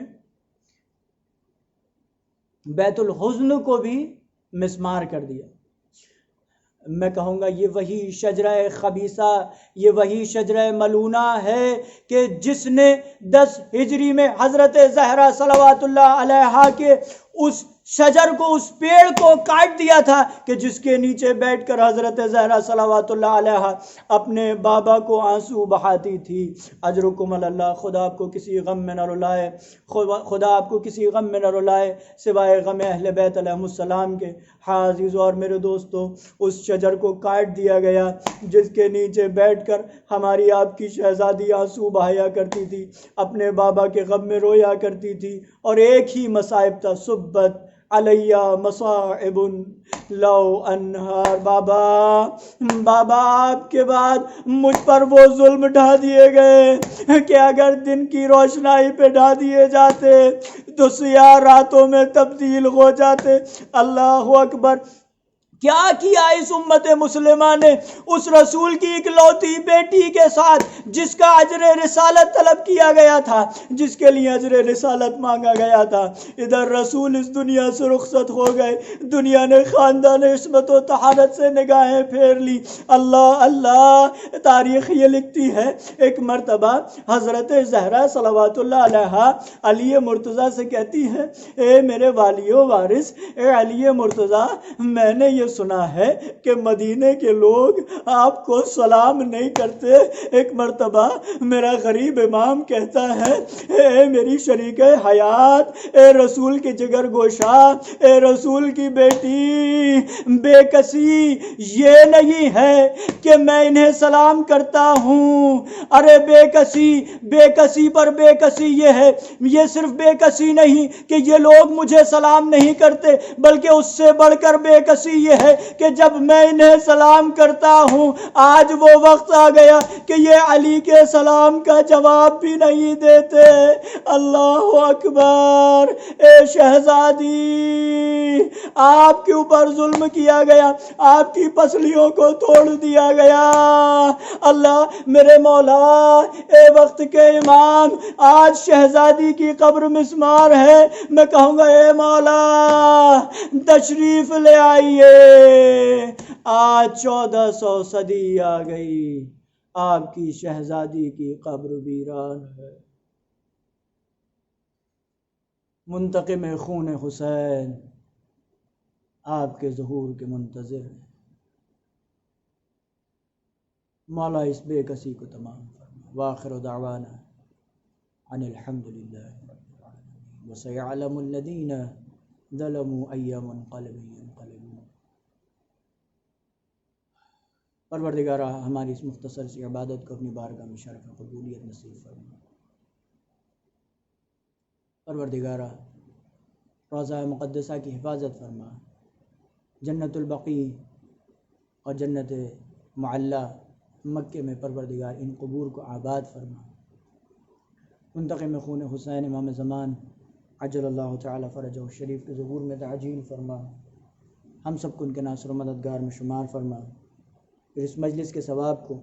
Speaker 4: بیت الحزن کو بھی مسمار کر دیا. میں کہوں گا یہ وہی شجرہ خبیثہ، یہ وہی شجرہ ملونہ ہے کہ جس نے 10 ہجری میں حضرت زہرا صلوات اللہ علیہا کے اس شجر کو، اس پیڑ کو کاٹ دیا تھا کہ جس کے نیچے بیٹھ کر حضرت زہرا صلوات اللہ علیہا اپنے بابا کو آنسو بہاتی تھی. اجرکم اللہ، خدا آپ کو کسی غم میں نہ رلائے، خدا آپ کو کسی غم میں نہ رلائے سوائے غم اہل بیت علیہ السلام کے. ہاں عزیزو اور میرے دوستو، اس شجر کو کاٹ دیا گیا جس کے نیچے بیٹھ کر ہماری آپ کی شہزادی آنسو بہایا کرتی تھی، اپنے بابا کے غم میں رویا کرتی تھی. اور ایک ہی مصائب تھا، سبت علیہ مصائب لو انہار. بابا آپ کے بعد مجھ پر وہ ظلم ڈھا دیے گئے کہ اگر دن کی روشنائی پہ ڈھا دیے جاتے تو سیاہ راتوں میں تبدیل ہو جاتے. اللہ اکبر. کیا کیا اس امت مسلمہ نے اس رسول کی اکلوتی بیٹی کے ساتھ جس کا اجر رسالت طلب کیا گیا تھا، جس کے لیے اجر رسالت مانگا گیا تھا. ادھر رسول اس دنیا سے رخصت ہو گئے، دنیا نے خاندان عصمت و طہارت سے نگاہیں پھیر لی. اللہ تاریخ یہ لکھتی ہے ایک مرتبہ حضرت زہرا صلوات اللہ علیہا علی مرتضیٰ سے کہتی ہے، اے میرے والی و وارث، اے علی مرتضیٰ، میں نے یہ سنا ہے کہ مدینے کے لوگ آپ کو سلام نہیں کرتے. ایک مرتبہ میرا غریب امام کہتا ہے، اے میری شریک حیات، اے رسول کی جگر گوشا، اے رسول کی بیٹی، بے کسی یہ نہیں ہے کہ میں انہیں سلام کرتا ہوں. ارے بے کسی پر بے کسی یہ ہے، یہ صرف بے کسی نہیں کہ یہ لوگ مجھے سلام نہیں کرتے، بلکہ اس سے بڑھ کر بے کسی یہ ہے کہ جب میں انہیں سلام کرتا ہوں آج وہ وقت آ گیا کہ یہ علی کے سلام کا جواب بھی نہیں دیتے. اللہ اکبر. اے شہزادی، آپ کے اوپر ظلم کیا گیا، آپ کی پسلیوں کو توڑ دیا گیا. اللہ میرے مولا، اے وقت کے امام، آج شہزادی کی قبر مسمار ہے. میں کہوں گا اے مولا تشریف لے آئیے. آج 1400 صدی آ گئی، آپ کی شہزادی کی قبر ویران ہے. منتقم خون حسین آپ کے ظہور کے منتظر ہیں. مولا اس بے کسی کو تمام فرما. وآخر دعوانا ان الحمد للہ رب العالمین وسيعلم الذین ظلموا أي منقلب ينقلبون. پروردگارہ ہماری اس مختصر سی عبادت کو اپنی بارگاہ میں شرف قبولیت نصیب فرما. پروردگارہ روضہ مقدسہ کی حفاظت فرما. جنت البقیع اور جنت معلیٰ مکے میں پروردگار ان قبور کو آباد فرما. منتقم خون حسین امام زمان عجل اللہ تعالی فرجہ الشریف کے ظہور میں تعجیل فرما. ہم سب کو ان کے ناصر و مددگار میں شمار فرما. پھر اس مجلس کے ثواب کو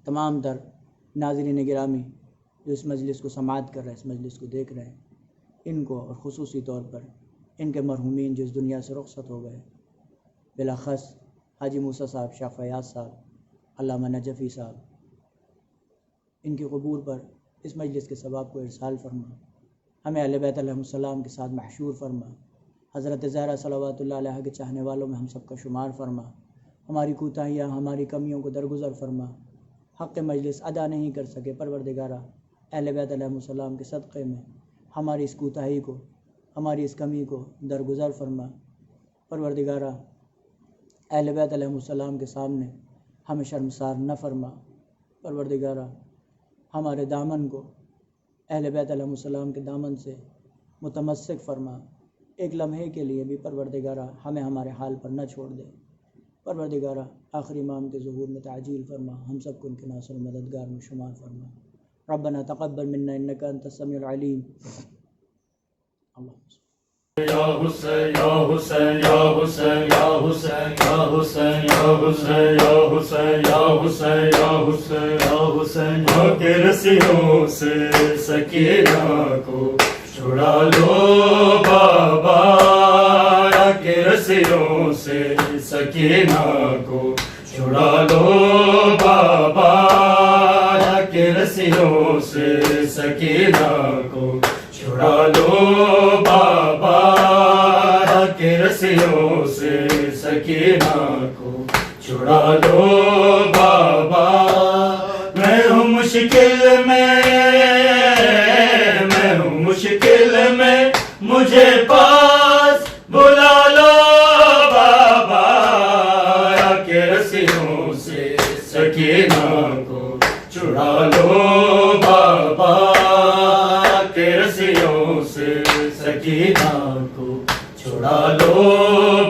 Speaker 4: تمام تر ناظرین گرامی جو اس مجلس کو سماعت کر رہے ہیں، اس مجلس کو دیکھ رہے ہیں، ان کو اور خصوصی طور پر ان کے مرحومین جو اس دنیا سے رخصت ہو گئے، بالاخص حاجی موسیٰ صاحب، شاہ فیاض صاحب، علامہ نجفی صاحب، ان کی قبور پر اس مجلس کے ثواب کو ارسال فرما. ہمیں اہل بیت علیہ السلام کے ساتھ محشور فرما. حضرت زہرا صلوات اللہ علیہ کے چاہنے والوں میں ہم سب کا شمار فرما. ہماری کوتاہیاں، ہماری کمیوں کو درگزر فرما. حق مجلس ادا نہیں کر سکے پروردگارہ، اہل بیت علیہ السلام کے صدقے میں ہماری اس کوتاہی کو، ہماری اس کمی کو درگزر فرما. پروردگارہ اہل بیت علیہ السلام کے سامنے ہمیں شرمسار نہ فرما. پروردگارہ ہمارے دامن کو اہل بیت علیہ السلام کے دامن سے متمسک فرما. ایک لمحے کے لیے بھی پروردگارہ ہمیں ہمارے حال پر نہ چھوڑ دے. پروردگارہ آخری امام کے ظہور میں تعجیل فرما، ہم سب کو ان کے ناصر و مددگار میں شمار فرما۔ ربنا تقبل منا انک انت السمیع العلیم۔ اللہ
Speaker 5: یا حسین یا حسین یا حسین یا حسین یا حسین یا حسین یا حسین یا حسین یا حسین یا حسین کے رسیوں سے سکینہ کو چھڑا لو بابا، کے رسیوں سے سکینہ کو چھڑا لو بابا، کے رسیوں سے سکینہ کو چھڑا لو بابا، کے رسیوں سے سکینہ کو چھڑا لو بابا۔ میں ہوں مشکل میں، میں ہوں مشکل میں، مجھے پاس بلا لو بابا، کے رسیوں سے سکینہ کو چھڑا لو بابا، کے رسیوں سے سکینہ کو چھڑا لو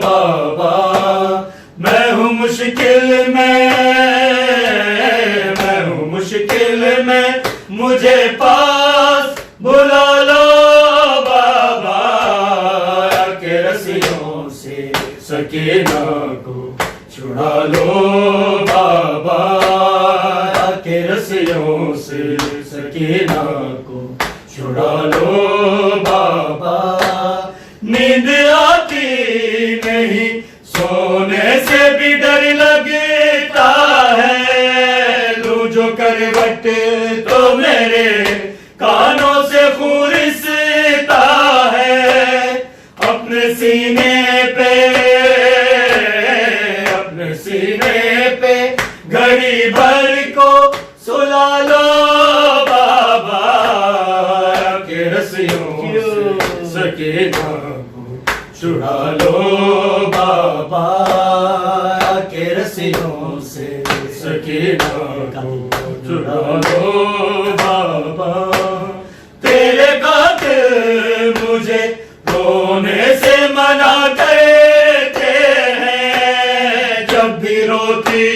Speaker 5: بابا۔ میں ہوں مشکل میں، میں ہوں مشکل میں، مجھے پاس بلا لو بابا، کے رسیوں سے سکینہ کو چھڑا لو بابا، کے رسیوں سے سکینہ کو چھڑا لو بابا۔ نیند آتی نہیں، سونے سے بھی ڈر لگتا ہے، لوں جو کروٹ تو میرے کانوں سے خون رستا ہے، اپنے سینے پہ، اپنے سینے پہ گھڑی بھر کو سلا لو بابا، کے رسیوں سے سکینہ کو چھڑا لو بابا، کے رسیوں سے سکینہ کو چھڑا لو بابا۔ تیرے قاتل مجھے رونے سے منع کرتے ہیں، جب بھی روتی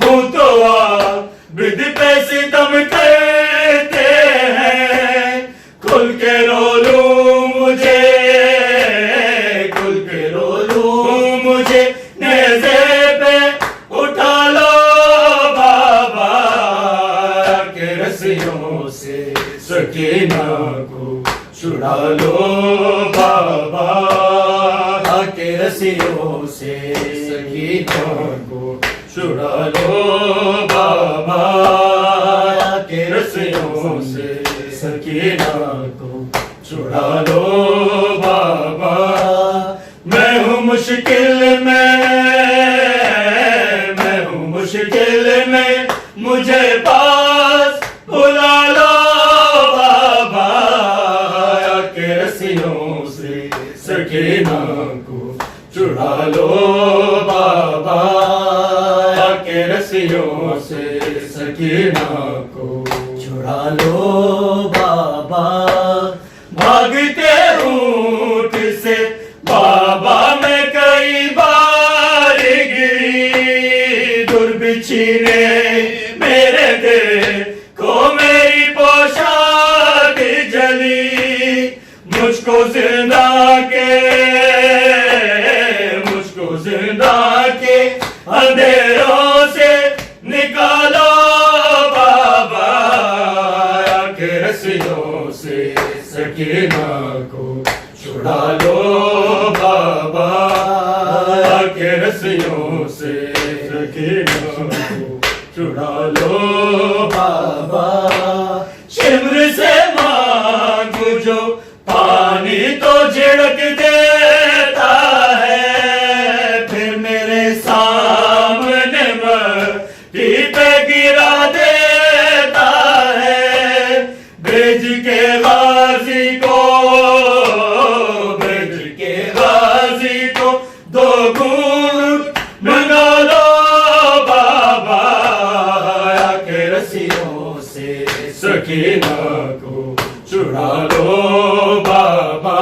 Speaker 5: ہوں تو عابد پہ ستم کرتے ہیں، کھل کے رو لوں مجھے، کھل کے رو لوں مجھے، نیزے پہ اٹھا لو بابا، کے رسیوں سے سکینہ کو چھڑا لو بابا، کے رسیوں سے سکینہ کو چھڑا لو بابا، کے رسیوں سے سکینہ کو چھڑا لو بابا۔ میں ہوں مشکل میں، میں ہوں مشکل میں، مجھے پاس بلا لو بابا، کے رسیوں سے سکینہ کو چھڑا لو بابا، کے رسیوں سے سکینہ کو چھڑا لو بابا۔ بھاگتے اونٹ سے بابا میں کئی بار گری، در بچھینے میرے دیکھو میری پوشاک جلی، مجھ کو زندہ کے، مجھ کو زندہ کے اندھیروں سے نکالو بابا، کے رسیوں سے سکینہ کو چھڑا لو بابا، کے رسیوں سے سکینہ کو چھڑا لو بابا۔ شمر سے مانگو جو پانی تو جھڑک دیتا ہے، پھر میرے سامنے مٹی پہ گرا دیتا ہے، بھیج کے غازی کو، بھیج کے غازی کو دو گھونٹ منگا لو بابا، کے رسیوں سے سکینہ کو چھڑا لو بابا،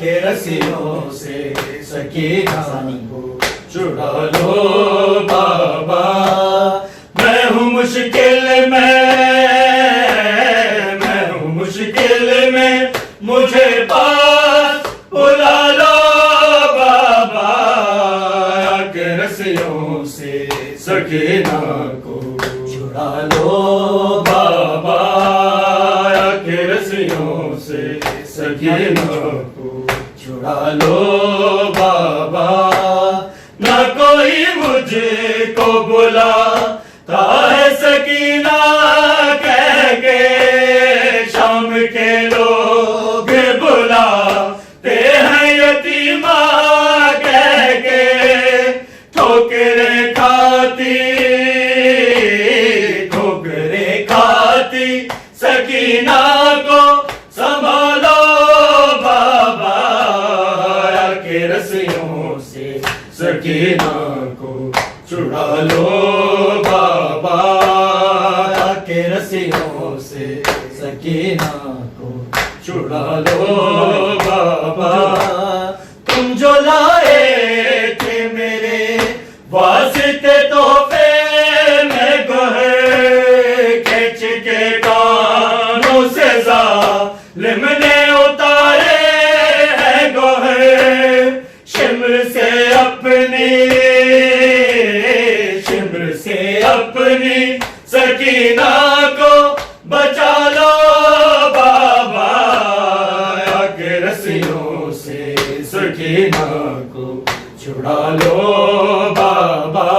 Speaker 5: کے رسیوں سے سکینہ کو چھڑا رسیوں سے سکینہ کو چھڑا لو بابا، نہ کوئی مجھ کو بلاتا ہے سکینہ کہہ کے، شام کے لوگ بلاتے ہیں یتیمہ کہہ کے، ٹھوکریں کھاتی سکینہ کو سنبھالو بابا، کے رسیوں سے سکینہ کو چھڑا لو بابا، کے رسیوں سے سکینہ کو چھڑا لو بابا، تم جو لائے تھے میرے واسطے تحفے میں گوہر کھینچ کے کانوں سے ظالم نے اتارے ہیں گوہر، شمر سے اپنی سکینہ کو بچا لو بابا، کے رسیوں سے سکینہ کو چھڑا لو بابا،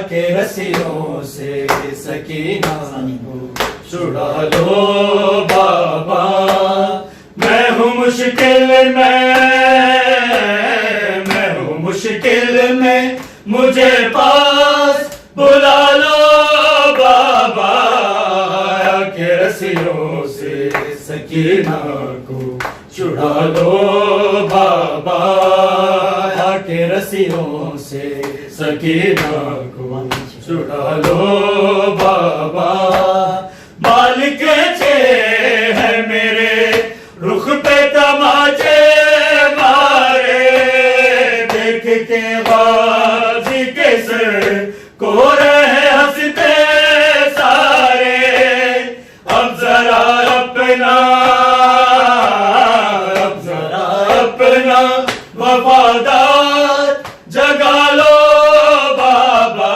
Speaker 5: کے رسیوں سے سکینہ کو چھڑا لو بابا، میں ہوں مشکل میں مجھے پاس بلا لو بابا، کے رسیوں سے سکینہ کو چھڑا لو بابا، کے رسیوں سے سکینہ کو چھڑا لو بابا، مالک ہے میرے رخ پہ تماچے مارے، دیکھ کے غازی کے سر کو رہے ہنستے سارے، اب ذرا اپنا وفادار جگا لو بابا،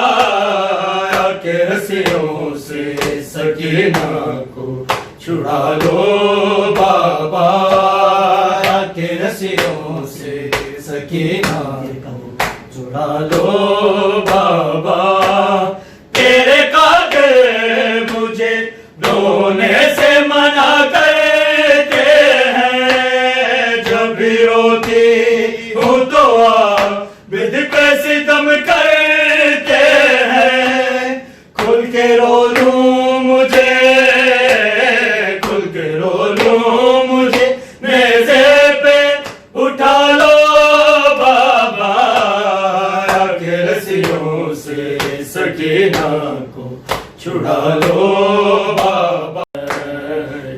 Speaker 5: کے رسیوں سے سکینہ کو چھڑا لو بابا، کے رسیوں سے سکینہ کو چھڑا لو بابا، تیرے کاغذ مجھے رونے سے منع کرتے ہیں، جب بھی روتی ہوں تو عابد پہ ستم کرتے ہیں، کھل کے رو لوں مجھے نیزے پہ اٹھا لو بابا، کے رسیوں سے سکینہ کو چھڑا لو بابا،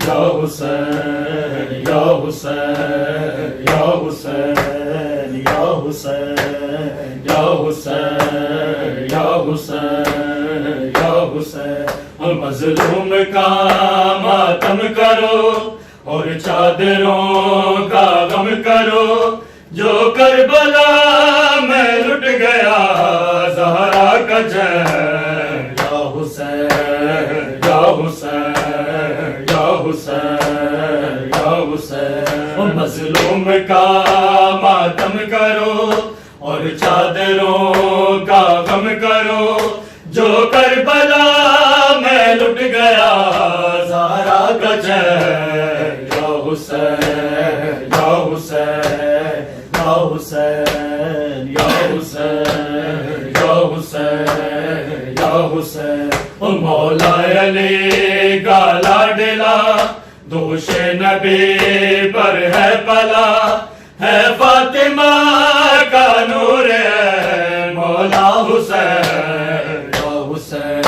Speaker 5: یا حسین یا حسین یا حسین یا حسین یا حسین یا حسین یا حسین، مظلوم کا ماتم کرو اور چادروں کا غم کرو، جو کربلا میں لٹ گیا زہرا کا جہر، یا حسین یا حسین یا حسین یا حسین، مظلوم کا ماتم کرو اور چادروں کا غم کرو، جو کربلا میں لٹ گیا زہرا کا جہر، یا حسین یا حسین یا حسین یا حسین یا حسین یا حسین، مولا علی کا لاڈلا دوش نبی پر ہے پلا، ہے فاطمہ کا نور ہے مولا حسین، یا حسین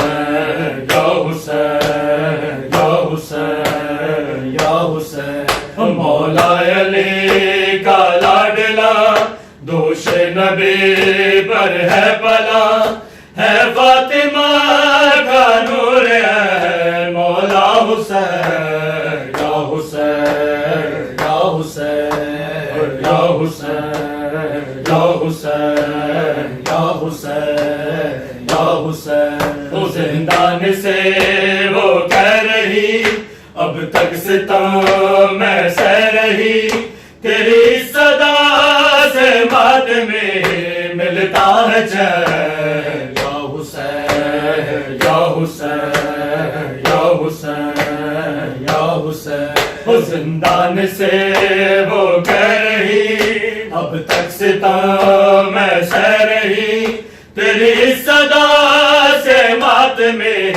Speaker 5: یا حسین یا حسین یا حسین، مولا علی کا لاڈلا دوش نبی پر ہے پلا، ہے فاطمہ کا نور ہے مولا حسین، یا حسین یا حسین یا حسین یا حسین یا حسین یا حسین، زندان سے وہ کہہ رہی اب تک ستم میں سہ رہی تیری صدا سے بات میں ملتا ہے چین یا حسین یا حسین یا حسین یا حسین وہ زندان سے وہ کہہ رہی اب تک ستم میں سہ رہی تیری صدا سے مات میں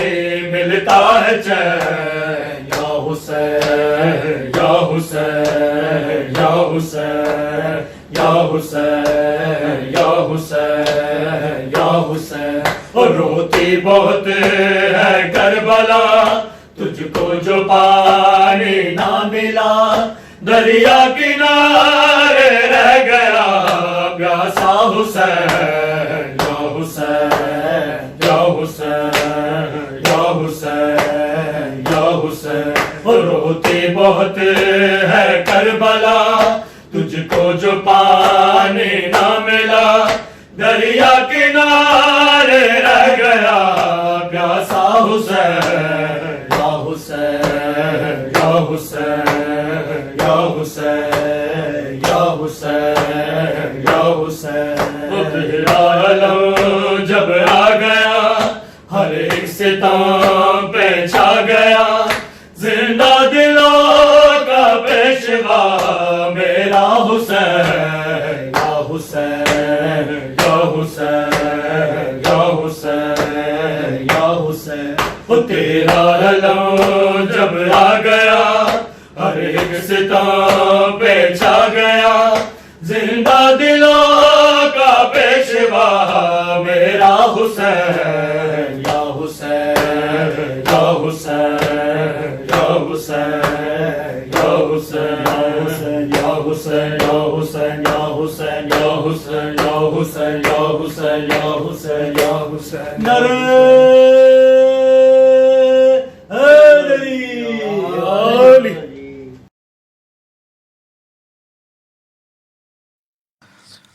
Speaker 5: ملتا ہے چین یا حسین یا حسین یا حسین یا حسین یا حسین یا حسین اور روتی بہت ہے کربلا تجھ کو جو پانی نہ ملا دریا کنارے رہ گیا پیاسا حسین یا حسین یا حسین یا حسین یا حسین اور روتی بہت ہے کربلا تجھ کو جو پانی نہ ملا دریا کنارے رہ گیا پیاسا حسین یا حسین یا حسین یا حسین یا حسین یا حسین وہ تیرا علم جب آ گیا ہر ایک ستم پہ چھا گیا زندہ دلوں کا پیشوا میرا حسین یا حسین یا حسین یا حسین یا حسین وہ تیرا علم جب آ گیا ہر ایک ستم پہ چھا گیا زندہ دلوں کا پیشوا میرا حسین یا حسین یا حسین یا حسین یا حسین یا حسین یا حسین یا حسین یا حسین یا حسین یا حسین یا حسین یا حسین نعرہ حیدری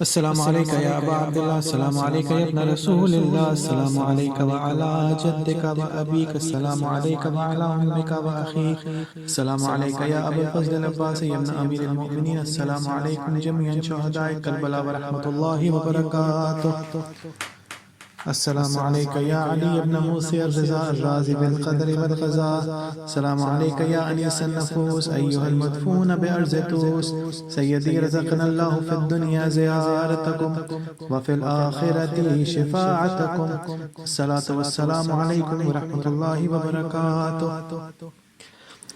Speaker 6: السلام علیکہ یا ابا عبداللہ السلام علیکہ یا ابن رسول اللہ السلام علیکہ وعلا جدک و ابیک السلام علیکہ وعلا امک و اخیک السلام علیکہ یا ابا الفضل العباس یا ابن امیر المؤمنین السلام علیکم جميعا شہداء کربلا ورحمۃ اللہ وبرکاتہ السلام علیکہ یا علی ابن موسی الرضا الرازی بالقدر والقضاء السلام علیکہ یا انیس النفوس ایہا المدفون بارض توس سیدی رزقنا اللہ فی الدنیا زیارتکم وفی الآخرت شفاعتکم الصلاة والسلام علیکم ورحمۃ اللہ وبرکاتہ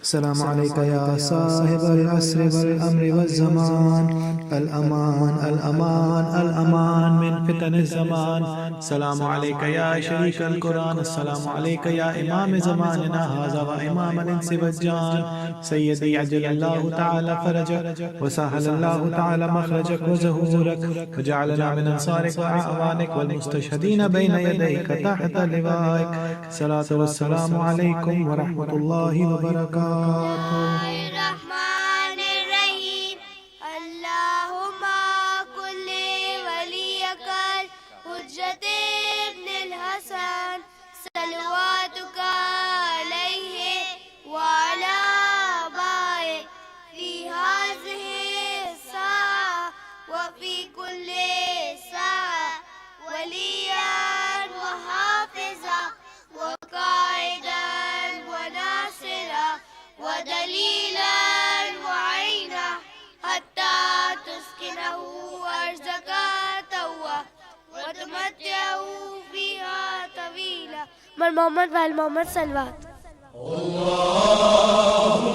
Speaker 6: السلام علیکہ یا صاحب العصر والامر والزمان الامان الامان الامان من فتن الزمان السلام علیکہ یا شریک القرآن السلام علیکہ یا امام زماننا هذا و امام الانس والجان سیدی عجل اللہ تعالی فرجک وسهل اللہ تعالی مخرجک وظہورک وجعلنا من انصارک واعوانک والمستشہدین بین یدیک تحت لوائک الصلاة والسلام علیکم ورحمۃ اللہ وبرکاتہ
Speaker 7: الرحمن الرحیم اللہم کل ولیک الحجت ابن الحسن صلواتک علیہ وعلی آبائہ فی ہذہ الساعة وفی کل ساعة ولیا وحافظا وقائدا وناصرا ودلیلا وعینا حتی تسکنہ ارضک طوعا وتمتعہ فیہا طویلا من محمد وآل محمد صلوات
Speaker 5: اللہم